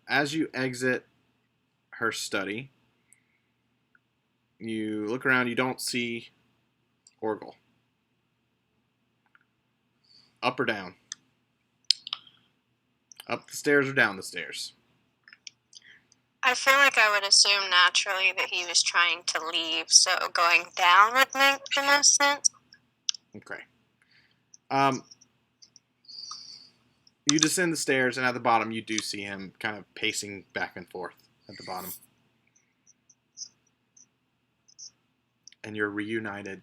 Speaker 2: As you exit her study, you look around, you don't see Orgle. Up or down? Up the stairs or down the stairs?
Speaker 1: I feel like I would assume naturally that he was trying to leave, so going down would make the most sense.
Speaker 2: Okay. You descend the stairs, and at the bottom, you do see him kind of pacing back and forth at the bottom. And you're reunited.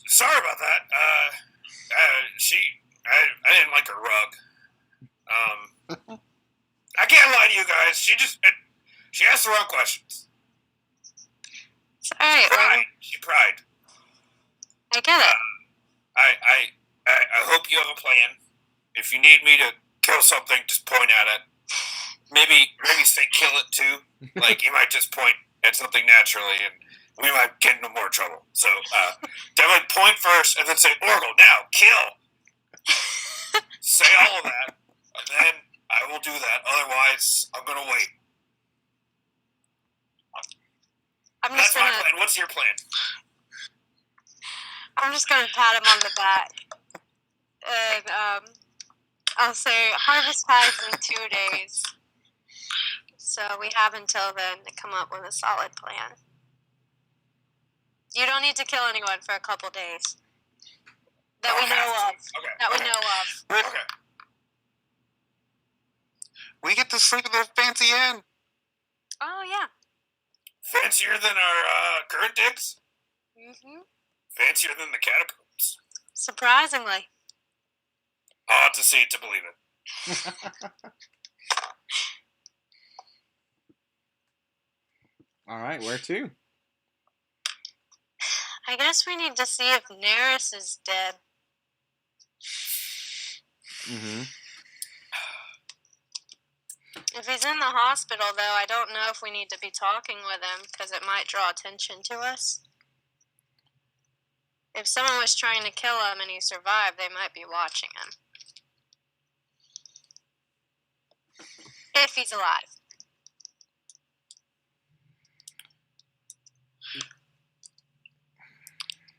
Speaker 3: Sorry about that. I didn't like her rug. I can't lie to you guys. She asked the wrong questions.
Speaker 1: It's alright,
Speaker 3: She pried.
Speaker 1: I get it.
Speaker 3: I hope you have a plan. If you need me to kill something, just point at it. Maybe say kill it too. Like, you might just point at something naturally, and we might get into more trouble. So, definitely point first, and then say, Orgle, now, kill! Say all of that, and then I will do that. Otherwise, I'm going to wait. That's my plan. What's your plan?
Speaker 1: I'm just going to pat him on the back. And I'll say, harvest time's in 2 days. So we have until then to come up with a solid plan. You don't need to kill anyone for a couple days. That we know of.
Speaker 3: Okay.
Speaker 1: That we know of.
Speaker 3: Okay.
Speaker 4: We get to sleep in the fancy inn.
Speaker 1: Oh, yeah.
Speaker 3: Fancier than our current digs?
Speaker 1: Mm-hmm.
Speaker 3: Fancier than the catacombs?
Speaker 1: Surprisingly.
Speaker 3: I'll have to see it to believe it.
Speaker 2: All right, where to?
Speaker 1: I guess we need to see if Neris is dead.
Speaker 2: Mm-hmm.
Speaker 1: If he's in the hospital, though, I don't know if we need to be talking with him, because it might draw attention to us. If someone was trying to kill him and he survived, they might be watching him. If he's alive.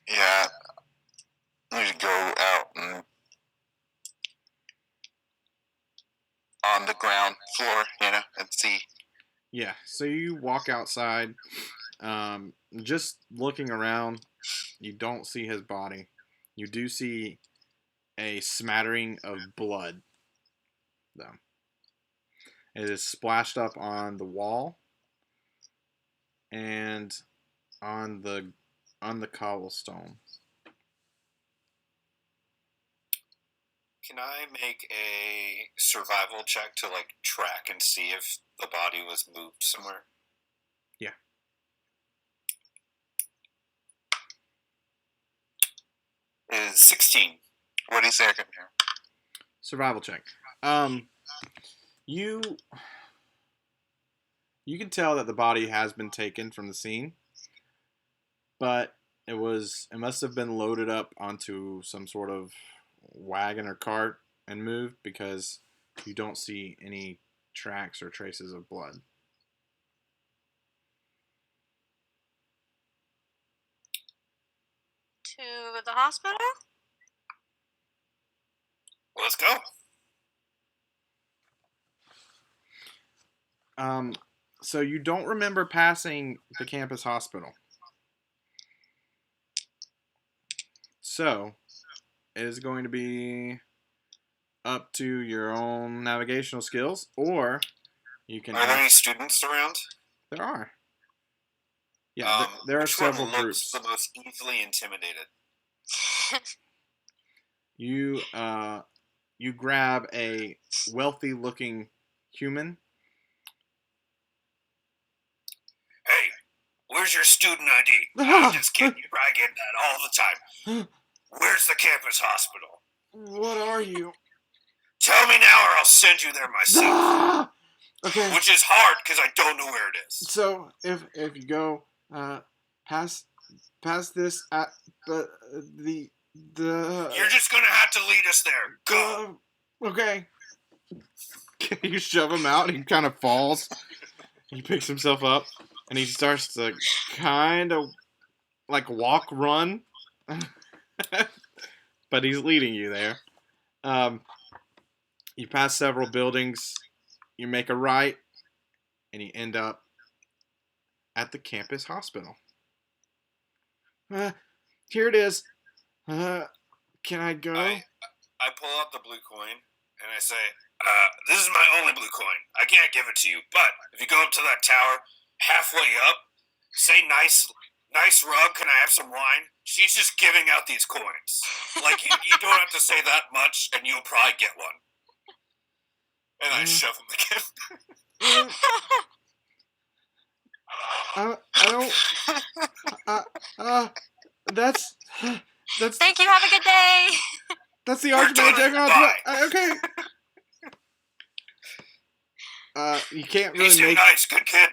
Speaker 4: Yeah. We should go out and on the ground floor, and see.
Speaker 2: Yeah, so you walk outside, just looking around, you don't see his body. You do see a smattering of blood, though. It is splashed up on the wall and on the cobblestone.
Speaker 3: Can I make a survival check to, track and see if the body was moved somewhere?
Speaker 2: Yeah.
Speaker 3: Is 16.
Speaker 4: What do you say I can hear?
Speaker 2: Survival check. You can tell that the body has been taken from the scene, but it must have been loaded up onto some sort of wagon or cart and moved, because you don't see any tracks or traces of blood.
Speaker 1: To the hospital?
Speaker 3: Let's go.
Speaker 2: So you don't remember passing the campus hospital. So it is going to be up to your own navigational skills, or you can.
Speaker 3: Are there any students around?
Speaker 2: There are. Yeah, there are several
Speaker 3: one
Speaker 2: groups.
Speaker 3: looks the most easily intimidated?
Speaker 2: You grab a wealthy-looking human.
Speaker 3: Hey, where's your student ID? I'm just kidding. You probably get that all the time. Where's the campus hospital?
Speaker 2: What are you?
Speaker 3: Tell me now, or I'll send you there myself.
Speaker 2: Okay.
Speaker 3: Which is hard because I don't know where it is.
Speaker 2: So if you go past this at the
Speaker 3: You're just gonna have to lead us there. Go.
Speaker 2: Okay. You shove him out. He kind of falls. He picks himself up and he starts to kind of run. But he's leading you there. You pass several buildings. You make a right, and you end up at the campus hospital. Here it is. Can I go?
Speaker 3: I pull out the blue coin and I say, "This is my only blue coin. I can't give it to you, but if you go up to that tower, halfway up, say nice rug. Can I have some wine?" She's just giving out these coins. Like you don't have to say that much, and you'll probably get one. And I shove them again.
Speaker 2: I don't. That's.
Speaker 1: Thank you. Have a good day.
Speaker 2: That's the
Speaker 3: We're
Speaker 2: Archmage.
Speaker 3: done. Bye.
Speaker 2: Okay. You can't
Speaker 3: He's
Speaker 2: really make.
Speaker 3: nice, good kid.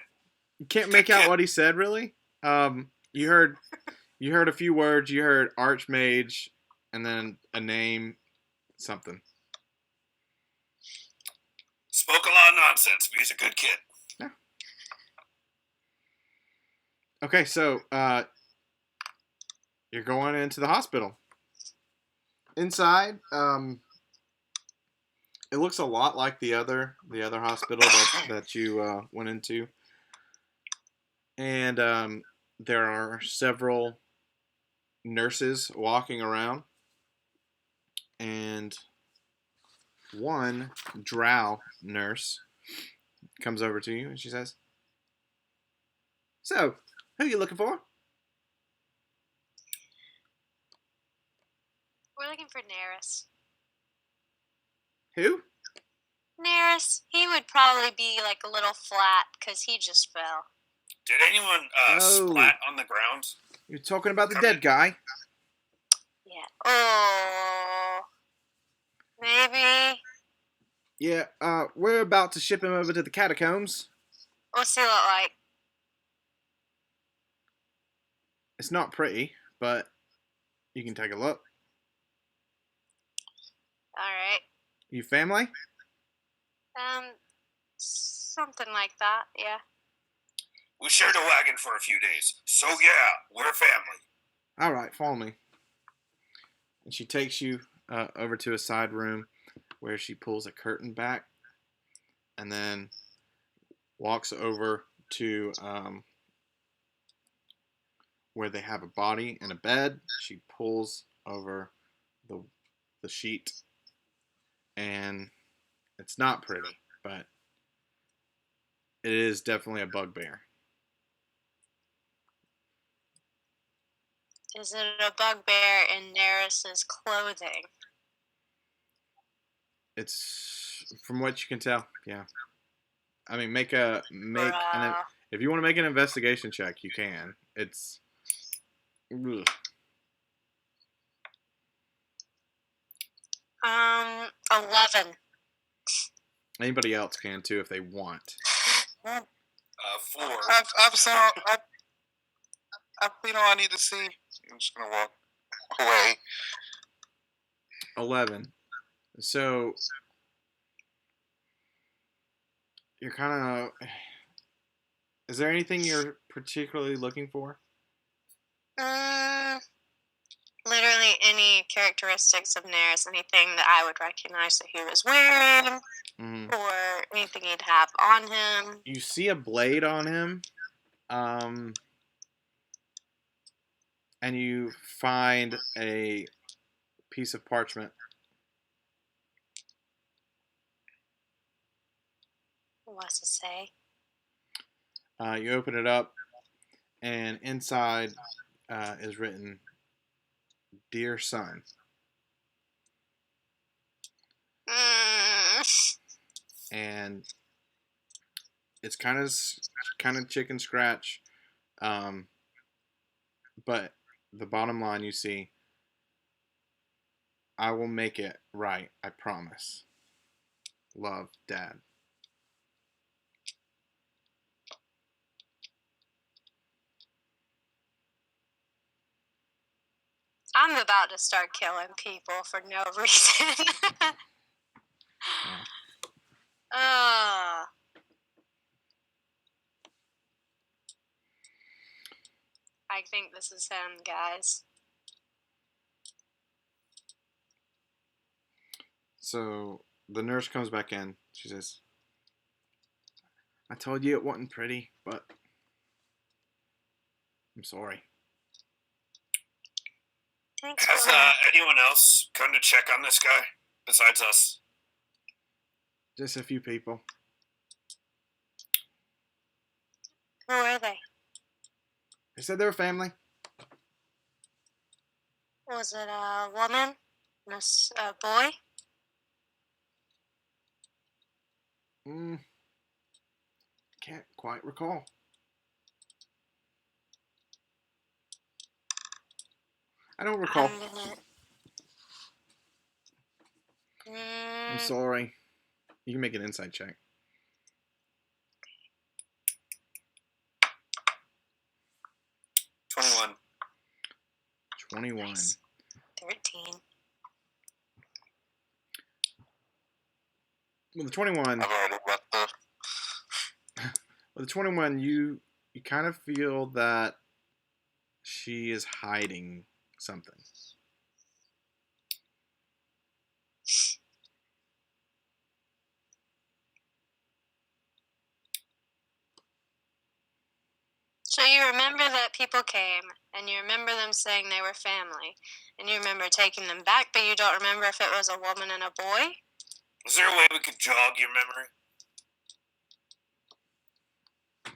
Speaker 2: You can't make out what he said really. You heard a few words. You heard Archmage, and then a name, something.
Speaker 3: Spoke a lot of nonsense, but he's a good kid.
Speaker 2: Yeah. Okay, so you're going into the hospital. Inside, it looks a lot like the other hospital that you went into, and there are several nurses walking around, and one drow nurse comes over to you and she says, "So, who are you looking for?"
Speaker 1: We're looking for Neris.
Speaker 2: Who?
Speaker 1: Neris. He would probably be like a little flat because he just fell.
Speaker 3: Did anyone splat on the ground?
Speaker 2: You're talking about the dead guy?
Speaker 1: Yeah. Oh. Maybe.
Speaker 2: Yeah, we're about to ship him over to the catacombs.
Speaker 1: What's he look like?
Speaker 2: It's not pretty, but you can take a look.
Speaker 1: Alright.
Speaker 2: You family?
Speaker 1: Something like that, yeah.
Speaker 3: We shared a wagon for a few days, so yeah, we're family.
Speaker 2: All right, follow me. And she takes you over to a side room where she pulls a curtain back and then walks over to where they have a body and a bed. She pulls over the sheet, and it's not pretty, but it is definitely a bugbear.
Speaker 1: Is it a bugbear in Neris's clothing?
Speaker 2: It's from what you can tell, yeah. I mean, if you want to make an investigation check, you can. It's ugh.
Speaker 1: 11.
Speaker 2: Anybody else can too if they want.
Speaker 3: 4.
Speaker 4: I've seen all I need to see. I'm just gonna walk away.
Speaker 2: 11. So you're kind of. Is there anything you're particularly looking for?
Speaker 1: Literally any characteristics of Neris, anything that I would recognize that he was wearing, or anything he'd have on him.
Speaker 2: You see a blade on him, and you find a piece of parchment.
Speaker 1: What's it say?
Speaker 2: You open it up, and inside is written, "Dear son." And it's kind of chicken scratch, but the bottom line you see, "I will make it right, I promise. Love, Dad."
Speaker 1: I'm about to start killing people for no reason. I think this is him, guys.
Speaker 2: So the nurse comes back in. She says, "I told you it wasn't pretty, but I'm sorry."
Speaker 1: Thanks
Speaker 3: Has
Speaker 1: for
Speaker 3: anyone else come to check on this guy besides us?
Speaker 2: Just a few people.
Speaker 1: Who are they?
Speaker 2: They said they were family.
Speaker 1: Was it a woman? A boy?
Speaker 2: Can't quite recall. I don't recall.
Speaker 1: I'm gonna.
Speaker 2: I'm sorry. You can make an insight check.
Speaker 3: 21.
Speaker 2: 21.
Speaker 1: Nice. 13.
Speaker 2: Well, the 21.
Speaker 4: I've already left the.
Speaker 2: Well, the 21, you kind of feel that she is hiding something.
Speaker 1: So you remember that people came, and you remember them saying they were family, and you remember taking them back, but you don't remember if it was a woman and a boy?
Speaker 3: Is there a way we could jog your memory?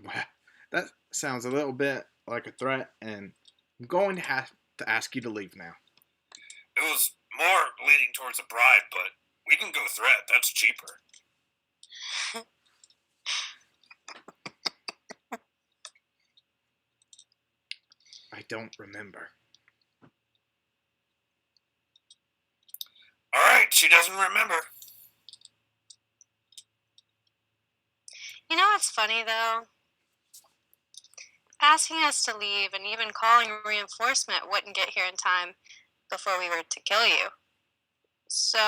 Speaker 2: Well, that sounds a little bit like a threat, and I'm going to have to ask you to leave now.
Speaker 3: It was more leading towards a bribe, but we can go threat. That's cheaper.
Speaker 2: I don't remember.
Speaker 3: All right, she doesn't remember.
Speaker 1: You know what's funny, though? Asking us to leave and even calling reinforcement wouldn't get here in time before we were to kill you. So,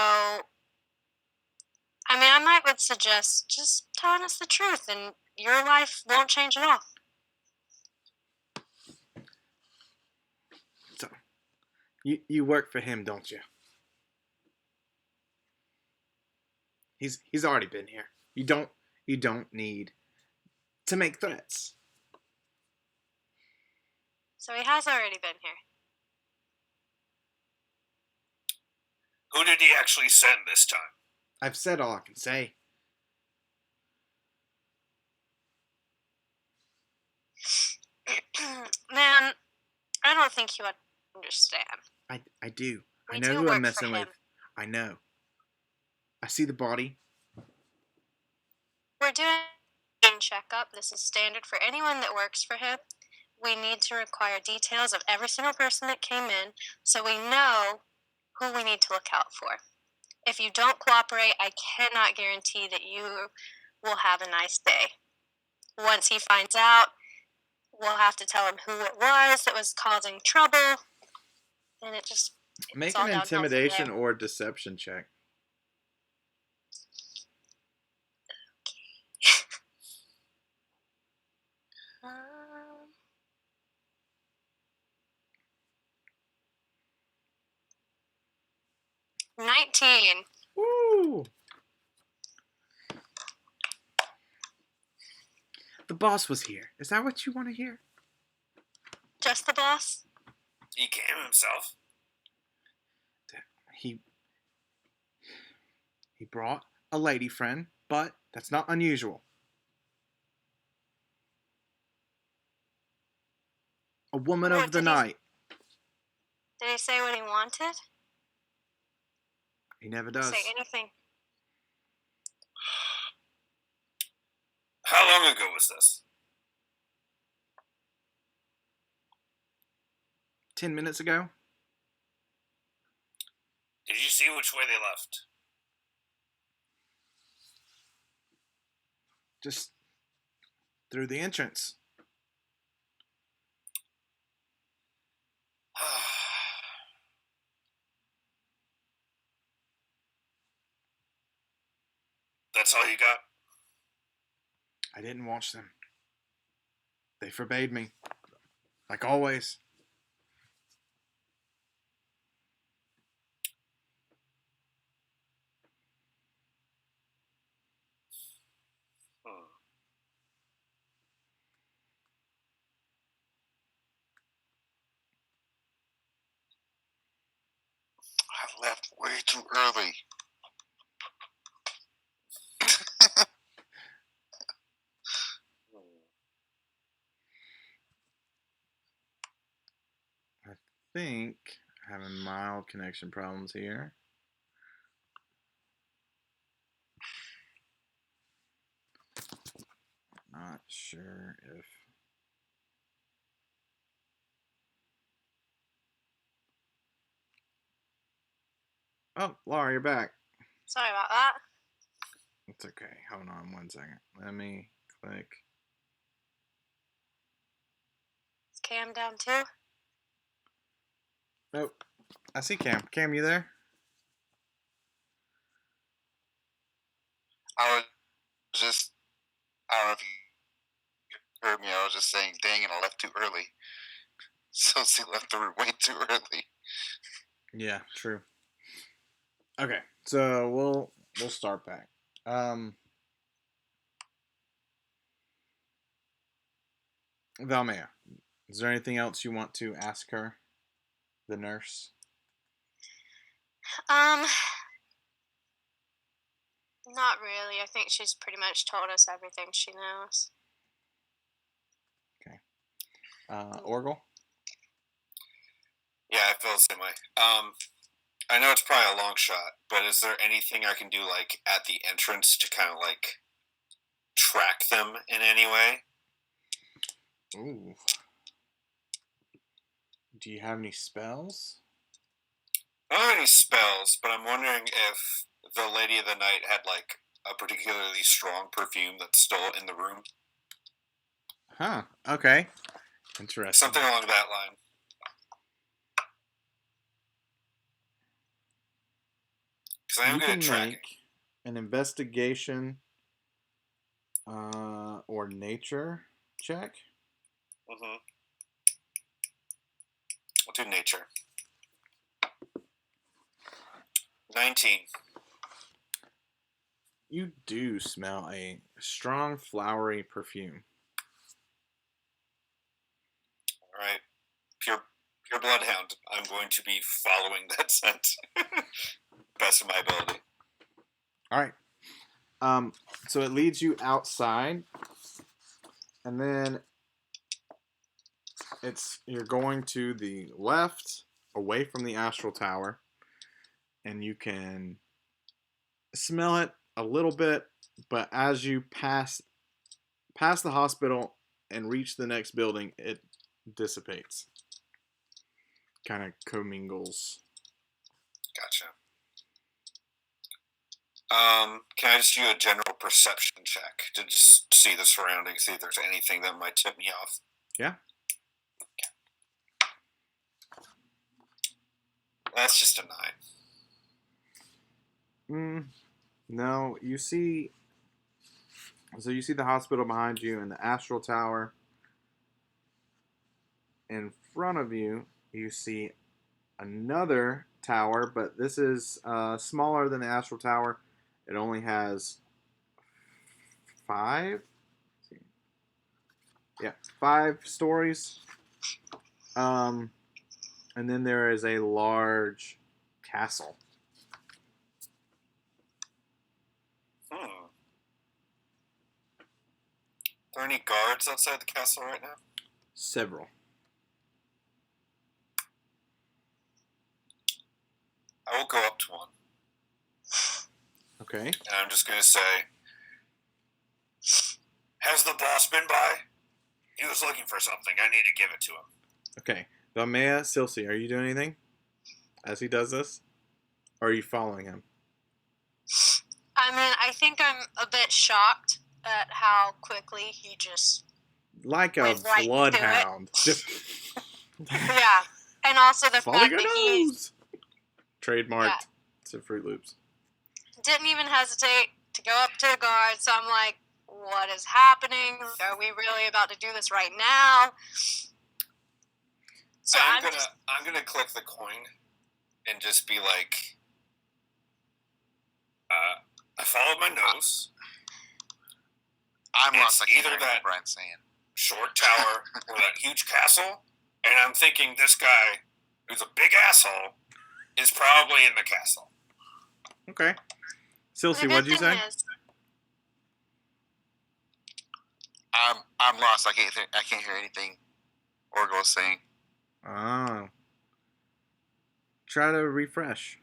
Speaker 1: I would suggest just telling us the truth, and your life won't change at all.
Speaker 2: So, you work for him, don't you? He's already been here. You don't need to make threats.
Speaker 1: So he has already been here.
Speaker 3: Who did he actually send this time?
Speaker 2: I've said all I can say.
Speaker 1: Man, I don't think you understand.
Speaker 2: I do. I
Speaker 1: We
Speaker 2: know
Speaker 1: do
Speaker 2: who
Speaker 1: work
Speaker 2: I'm
Speaker 1: for
Speaker 2: messing
Speaker 1: him.
Speaker 2: with. I know. I see the body.
Speaker 1: We're doing a checkup. This is standard for anyone that works for him. We need to require details of every single person that came in so we know who we need to look out for. If you don't cooperate, I cannot guarantee that you will have a nice day. Once he finds out, we'll have to tell him who it was that was causing trouble, and
Speaker 2: Make
Speaker 1: all
Speaker 2: an
Speaker 1: downhill from
Speaker 2: intimidation
Speaker 1: there.
Speaker 2: or deception check.
Speaker 1: Um, 19.
Speaker 2: Woo! The boss was here. Is that what you want to hear?
Speaker 1: Just the boss?
Speaker 3: He came himself.
Speaker 2: He brought a lady friend, but that's not unusual. A woman
Speaker 1: What
Speaker 2: of the
Speaker 1: did he-
Speaker 2: night.
Speaker 1: Did he say what he wanted?
Speaker 2: He never
Speaker 1: Did he
Speaker 2: does.
Speaker 1: say anything?
Speaker 3: How long ago was this?
Speaker 2: 10 minutes ago.
Speaker 3: Did you see which way they left?
Speaker 2: Just through the entrance.
Speaker 3: That's all you got?
Speaker 2: I didn't watch them. They forbade me. Like always.
Speaker 4: Way too early.
Speaker 2: I think having mild connection problems here. Not sure if. Oh, Laura, you're back.
Speaker 1: Sorry about that.
Speaker 2: It's okay. Hold on 1 second. Let me click.
Speaker 1: Is Cam down too?
Speaker 2: Nope. I see Cam. Cam, you there?
Speaker 4: I don't know if you heard me. I was just saying, dang it, I left too early. So she left the room way too early.
Speaker 2: Yeah, true. Okay, so we'll start back. Valmea, is there anything else you want to ask her, the nurse?
Speaker 1: Not really. I think she's pretty much told us everything she knows.
Speaker 2: Okay. Orgle?
Speaker 3: Yeah, I feel the same way. I know it's probably a long shot, but is there anything I can do, like, at the entrance to kind of, like, track them in any way?
Speaker 2: Ooh. Do you have any spells?
Speaker 3: I don't have any spells, but I'm wondering if the Lady of the Night had, like, a particularly strong perfume that's still in the room.
Speaker 2: Huh. Okay. Interesting.
Speaker 3: Something along that line. Because I am
Speaker 2: You
Speaker 3: good
Speaker 2: can
Speaker 3: at tracking.
Speaker 2: make an investigation or nature check.
Speaker 3: Mm-hmm. I'll do nature. 19.
Speaker 2: You do smell a strong flowery perfume.
Speaker 3: All right. Pure bloodhound. I'm going to be following that scent. Best of my ability.
Speaker 2: All right. So it leads you outside, and then you're going to the left, away from the astral tower, and you can smell it a little bit, but as you pass the hospital and reach the next building, it dissipates. Kind of commingles.
Speaker 3: Gotcha. Can I just do a general perception check to just see the surroundings, see if there's anything that might tip me off?
Speaker 2: Yeah.
Speaker 3: That's just a 9.
Speaker 2: No, you see. So you see the hospital behind you and the astral tower. In front of you, you see another tower, but this is smaller than the astral tower. It only has 5. Yeah, 5 stories. And then there is a large castle.
Speaker 3: Are there any guards outside the castle right now?
Speaker 2: Several.
Speaker 3: I will go up to one.
Speaker 2: Okay.
Speaker 3: And I'm just going to say, has the boss been by? He was looking for something. I need to give it to him.
Speaker 2: Okay. Valmea, Silsi, are you doing anything as he does this? Or are you following him?
Speaker 1: I mean, I think I'm a bit shocked at how quickly he just
Speaker 2: Like a
Speaker 1: went right into it.
Speaker 2: bloodhound.
Speaker 1: Yeah, and also the
Speaker 2: Follow
Speaker 1: fact
Speaker 2: your
Speaker 1: that he
Speaker 2: nose. Trademarked to Fruit Loops.
Speaker 1: didn't even hesitate to go up to the guard. So I'm like, what is happening? Are we really about to do this right now? So
Speaker 3: I'm gonna click the coin and just be like, I followed my nose.
Speaker 4: I'm
Speaker 3: It's
Speaker 4: lost. I
Speaker 3: either
Speaker 4: can't hear
Speaker 3: that
Speaker 4: what Brian's saying.
Speaker 3: short tower or that huge castle, and I'm thinking this guy, who's a big asshole, is probably in the castle.
Speaker 2: Okay.
Speaker 1: The
Speaker 2: Silsey,
Speaker 1: good
Speaker 2: what'd you
Speaker 1: thing
Speaker 2: say?
Speaker 1: is,
Speaker 4: I'm lost. I can't hear anything Orgo's saying.
Speaker 2: Oh. Try to refresh.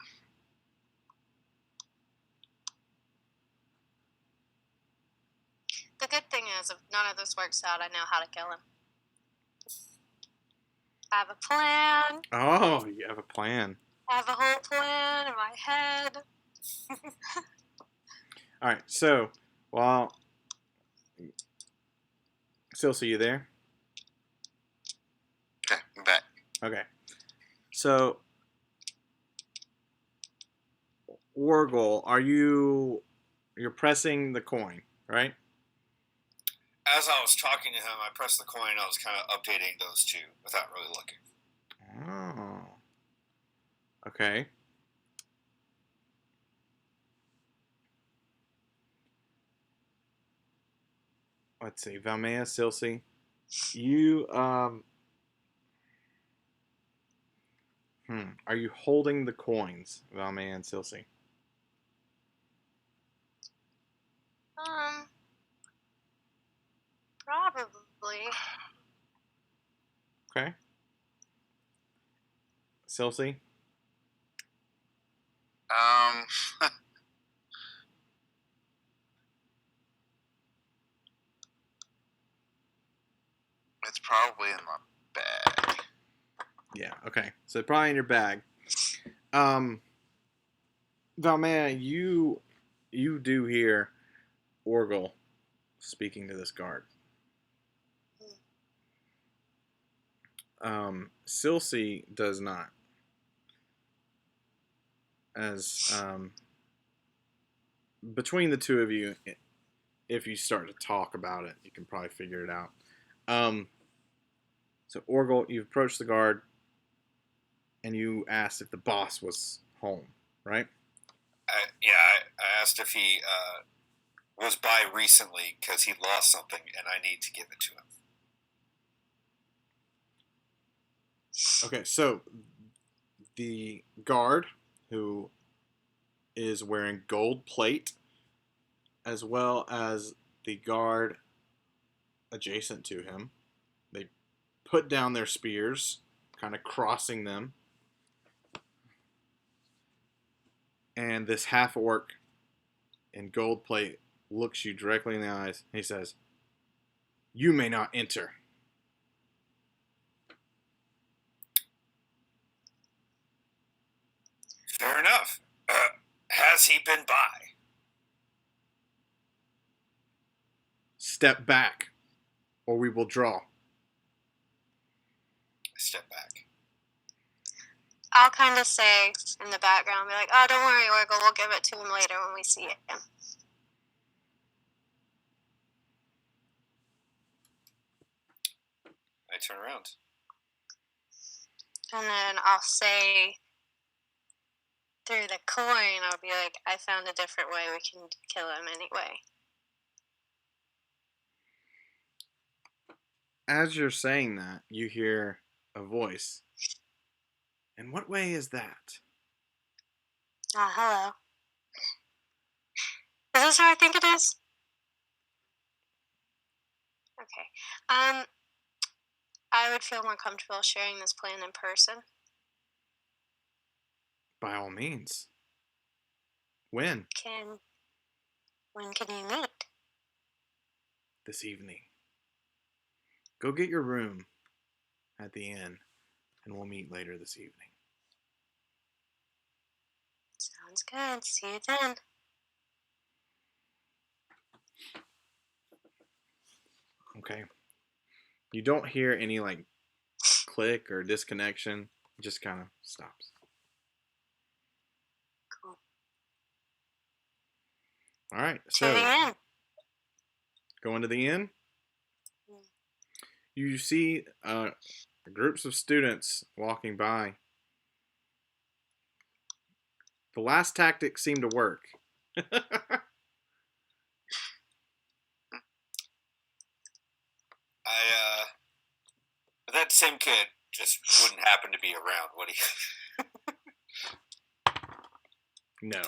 Speaker 1: the good thing is, if none of this works out, I know how to kill him. I have a plan.
Speaker 2: Oh, you have a plan.
Speaker 1: I have a whole plan in my head.
Speaker 2: All right. So, while Silsey, you there?
Speaker 4: Okay, I'm back.
Speaker 2: Okay. So, Wargle, you're pressing the coin, right?
Speaker 3: As I was talking to him, I pressed the coin. I was kind of updating those two without really looking.
Speaker 2: Oh. Okay. Let's see. Valmea, Silsey. You are you holding the coins, Valmea and Silsey?
Speaker 1: Probably.
Speaker 2: Okay. Silsey?
Speaker 4: Um, it's probably in my bag.
Speaker 2: Yeah, okay. So probably in your bag. Valmea, you do hear Orgle speaking to this guard. Silsey does not. As between the two of you, if you start to talk about it, you can probably figure it out. So Orgle, you approached the guard, and you asked if the boss was home, right?
Speaker 3: I asked if he was by recently because he lost something and I need to give it to him.
Speaker 2: Okay, so the guard who is wearing gold plate, as well as the guard adjacent to him, they put down their spears, kind of crossing them. And this half orc in gold plate looks you directly in the eyes. He says, "You may not enter."
Speaker 3: Fair enough. Has he been by?
Speaker 2: Step back, or we will draw.
Speaker 3: I step back.
Speaker 1: I'll kind of say in the background, be like, "Oh, don't worry, Orgle. We'll give it to him later when we see him."
Speaker 3: I turn around.
Speaker 1: And then I'll say through the coin, I'll be like, "I found a different way we can kill him anyway."
Speaker 2: As you're saying that, you hear a voice. "And what way is that?"
Speaker 1: Hello. Is this who I think it is? Okay. I would feel more comfortable sharing this plan in person.
Speaker 2: By all means. When?
Speaker 1: When can you meet?
Speaker 2: This evening. Go get your room at the inn, and we'll meet later this evening.
Speaker 1: Sounds good. See you then.
Speaker 2: Okay. You don't hear any like click or disconnection. It just kind of stops.
Speaker 1: Cool.
Speaker 2: All right.
Speaker 1: To
Speaker 2: So
Speaker 1: the inn.
Speaker 2: going to the inn. You see groups of students walking by. The last tactic seemed to work.
Speaker 3: That same kid just wouldn't happen to be around, would he?
Speaker 2: No.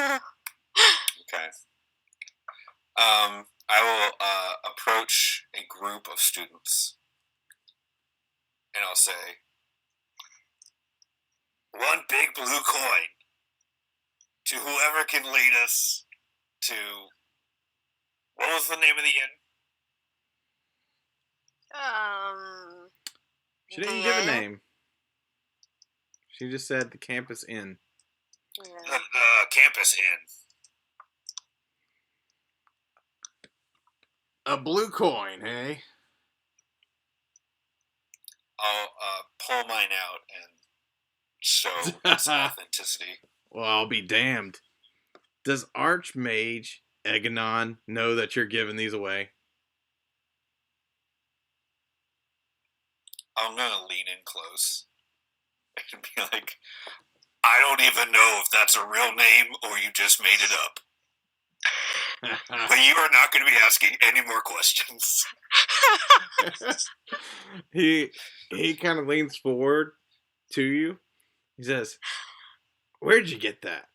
Speaker 3: Okay. I will approach a group of students, and I'll say, one big blue coin to whoever can lead us to, what was the name of the inn?
Speaker 2: She didn't give a name. She just said the campus inn.
Speaker 3: The campus inn.
Speaker 2: A blue coin, hey?
Speaker 3: I'll pull mine out and show its authenticity.
Speaker 2: Well, I'll be damned. Does Archmage Eganon know that you're giving these away?
Speaker 3: I'm gonna lean in close and be like, I don't even know if that's a real name or you just made it up. But you are not going to be asking any more questions.
Speaker 2: He kind of leans forward to you. He says, "Where'd you get that?"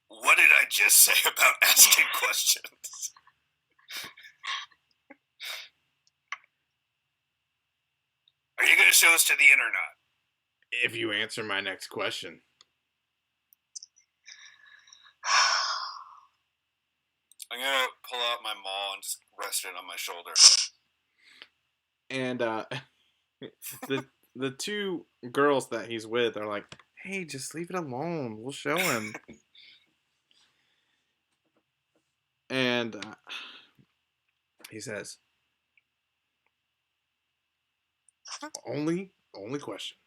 Speaker 3: What did I just say about asking questions? Are you going to show us to the inn or not?
Speaker 2: If you answer my next question.
Speaker 3: I'm going to pull out my maul and just rest it on my shoulder.
Speaker 2: And the two girls that he's with are like, "Hey, just leave it alone. We'll show him." And he says, only question.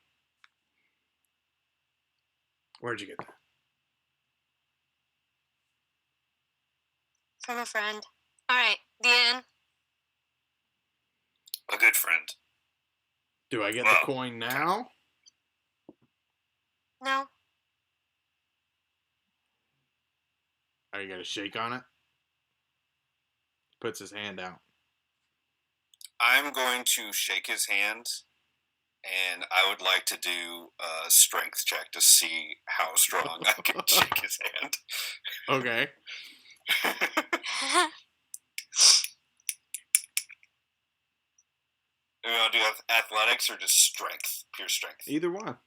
Speaker 2: Where'd you get that?
Speaker 1: From a friend. Alright, the inn.
Speaker 3: A good friend.
Speaker 2: Do I get the coin now?
Speaker 1: No.
Speaker 2: Are you gonna shake on it? Puts his hand out.
Speaker 3: I'm going to shake his hand, and I would like to do a strength check to see how strong I can shake his hand.
Speaker 2: Okay.
Speaker 3: You want to do athletics or just strength? Pure strength?
Speaker 2: Either one.
Speaker 3: Okay,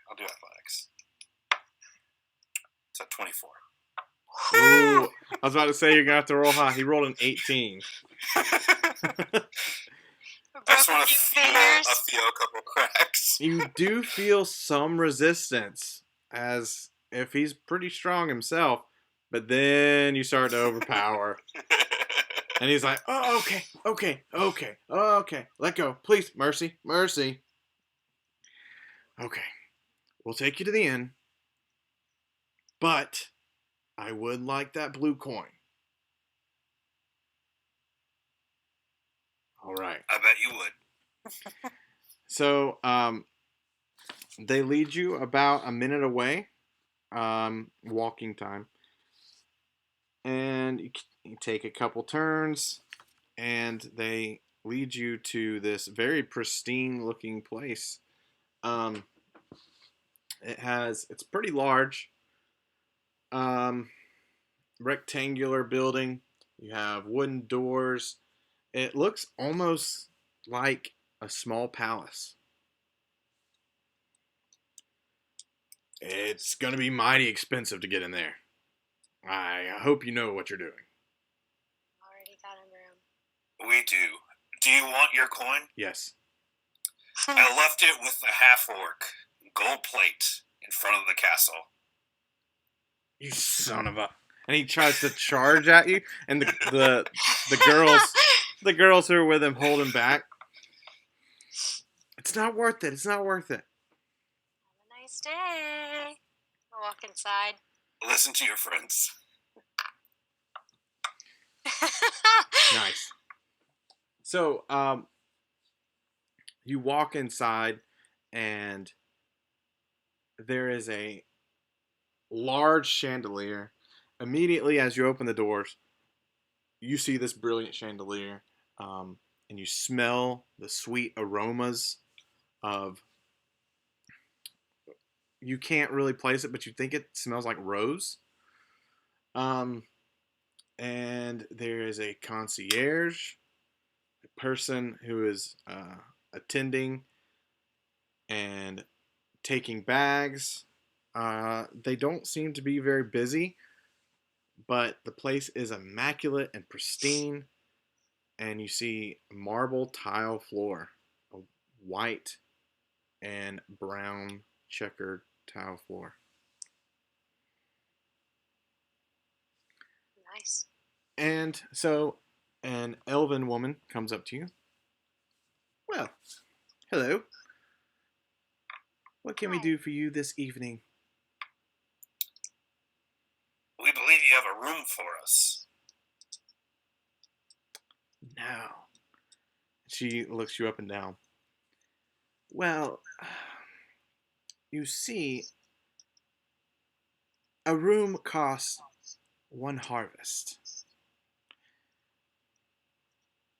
Speaker 3: I'll do athletics. It's a 24.
Speaker 2: Ooh, I was about to say you're going to have to roll high. He rolled an 18.
Speaker 3: I just want to feel a couple cracks.
Speaker 2: You do feel some resistance, as if he's pretty strong himself, but then you start to overpower. And he's like, "Oh, okay. Let go. Please, mercy. Okay. We'll take you to the inn. But I would like that blue coin." All right.
Speaker 3: I bet you would.
Speaker 2: So, they lead you about a minute away, walking time. And you take a couple turns, and they lead you to this very pristine looking place. It's pretty large, rectangular building. You have wooden doors. It looks almost like a small palace. It's going to be mighty expensive to get in there. I hope you know what you're doing.
Speaker 1: Already got a room.
Speaker 3: We do. Do you want your coin?
Speaker 2: Yes.
Speaker 3: I left it with the half-orc, gold plate, in front of the castle.
Speaker 2: You son of a... And he tries to charge at you, and the girls who are with him hold him back. It's not worth it.
Speaker 1: Have a nice day. I'll walk inside.
Speaker 3: Listen to your friends.
Speaker 2: Nice. So, you walk inside, and there is a large chandelier. Immediately as you open the doors, you see this brilliant chandelier, and you smell the sweet aromas of you can't really place it, but you think it smells like rose. And there is a concierge, a person who is attending and taking bags. They don't seem to be very busy, but the place is immaculate and pristine. And you see marble tile floor, a white and brown checkered tile floor.
Speaker 1: Nice.
Speaker 2: And so an elven woman comes up to you. Well, hello. What can we
Speaker 1: Hi.
Speaker 2: do for you this evening?
Speaker 3: We believe you have a room for us.
Speaker 2: No. She looks you up and down. Well, you see, a room costs 1 harvest.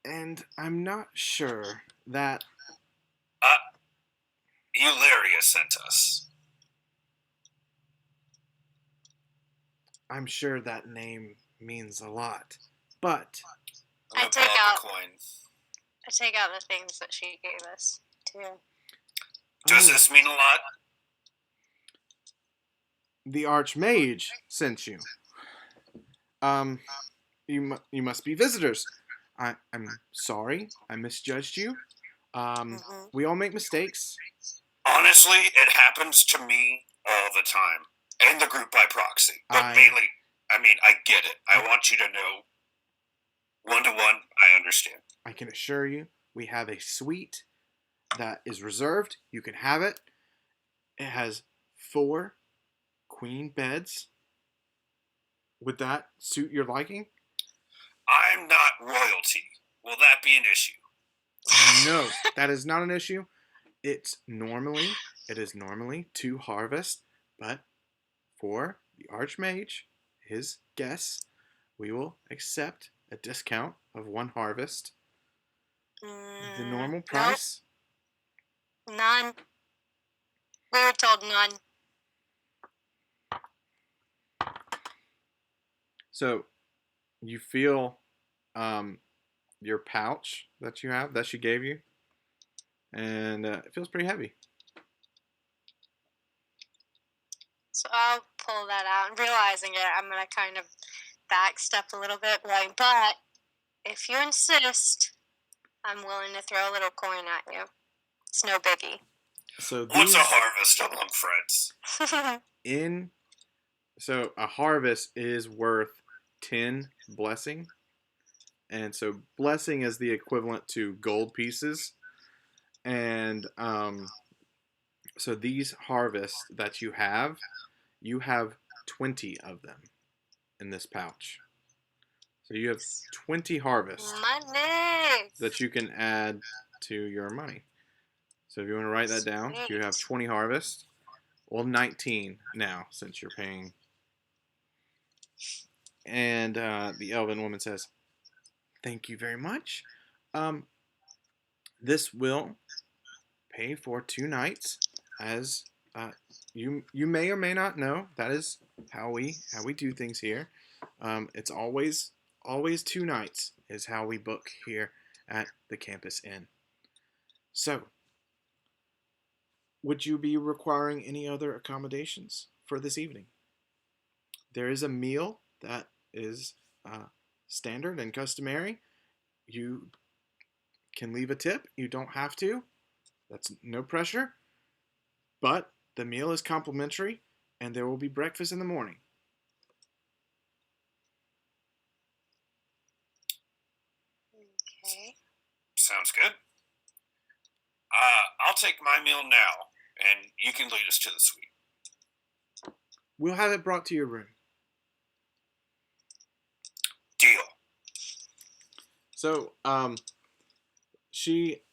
Speaker 2: And I'm not sure that...
Speaker 3: Eularia sent us.
Speaker 2: I'm sure that name means a lot. But
Speaker 3: I'm
Speaker 1: I
Speaker 3: gonna
Speaker 1: take
Speaker 3: pull out
Speaker 1: out-
Speaker 3: the coin.
Speaker 1: I take out the things that she gave us, too.
Speaker 3: Does this mean a lot?
Speaker 2: The Archmage sent you. You must be visitors. I'm sorry, I misjudged you. We all make mistakes.
Speaker 3: Honestly, it happens to me all the time. And the group by proxy. But mainly, I get it. I want you to know. 1-to-1, I understand.
Speaker 2: I can assure you, we have a suite that is reserved. You can have it. It has 4 queen beds. Would that suit your liking?
Speaker 3: I'm not royalty. Will that be an issue?
Speaker 2: No, that is not an issue. It is normally 2 harvests, but for the Archmage, his guests, we will accept a discount of 1 harvest. The normal price?
Speaker 1: Nope. None. We were told none.
Speaker 2: So, you feel your pouch that you have, that she gave you, and it feels pretty heavy.
Speaker 1: So I'll pull that out. And realizing it, I'm going to kind of backstep a little bit. Like, but if you insist, I'm willing to throw a little coin at you. It's no biggie.
Speaker 2: So
Speaker 3: What's a harvest among friends?
Speaker 2: So a harvest is worth 10 blessing. And so blessing is the equivalent to gold pieces. And so these harvests that you have 20 of them in this pouch. So you have 20 harvests
Speaker 1: Money!
Speaker 2: that you can add to your money. So if you want to write that down, you have 20 harvests. Well, 19 now, since you're paying. And the elven woman says, "Thank you very much. This will pay for 2 nights, as you may or may not know. That is how we do things here. It's always 2 nights is how we book here at the Campus Inn. So, would you be requiring any other accommodations for this evening? There is a meal that is standard and customary. You can leave a tip. You don't have to. That's no pressure. But the meal is complimentary, and there will be breakfast in the morning."
Speaker 1: Okay.
Speaker 3: Sounds good. I'll take my meal now, and you can lead us to the suite.
Speaker 2: We'll have it brought to your room.
Speaker 3: Deal.
Speaker 2: So, she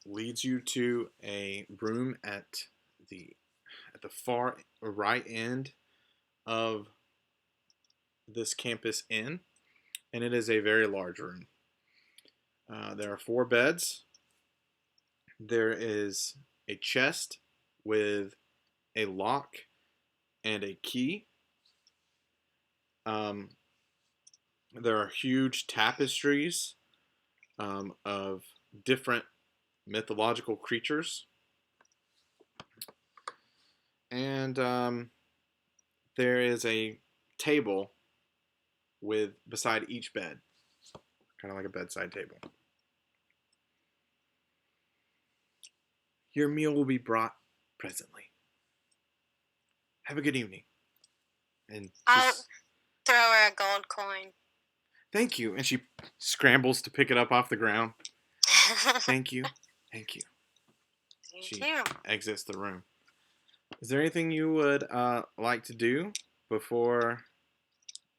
Speaker 2: leads you to a room at the far right end of this Campus Inn, and it is a very large room. There are 4 beds. There is a chest with a lock and a key. There are huge tapestries of different mythological creatures. And there is a table beside each bed, kind of like a bedside table. Your meal will be brought presently. Have a good evening. And
Speaker 1: I'll throw her a gold coin.
Speaker 2: thank you. And she scrambles to pick it up off the ground. Thank you. Thank you. She exits the room. Is there anything you would like to do before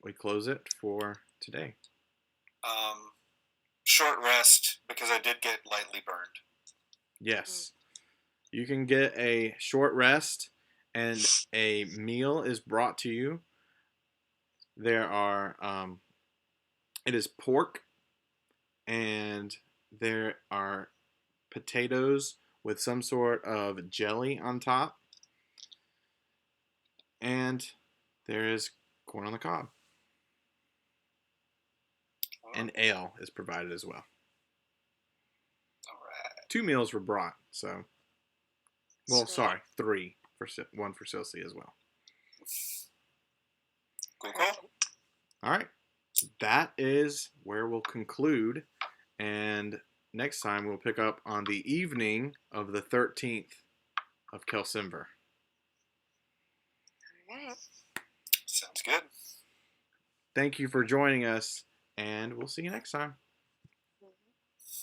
Speaker 2: we close it for today?
Speaker 3: Short rest, because I did get lightly burned.
Speaker 2: Yes. You can get a short rest, and a meal is brought to you. There are, it is pork, and there are potatoes with some sort of jelly on top. And there is corn on the cob. And ale is provided as well.
Speaker 3: All right.
Speaker 2: 2 meals were brought, so. Well, sorry, 3. One for Silsey as well.
Speaker 3: Cool.
Speaker 2: All right. That is where we'll conclude. And next time we'll pick up on the evening of the 13th of Kelcinver.
Speaker 1: All right.
Speaker 3: Sounds good.
Speaker 2: Thank you for joining us, and we'll see you next time.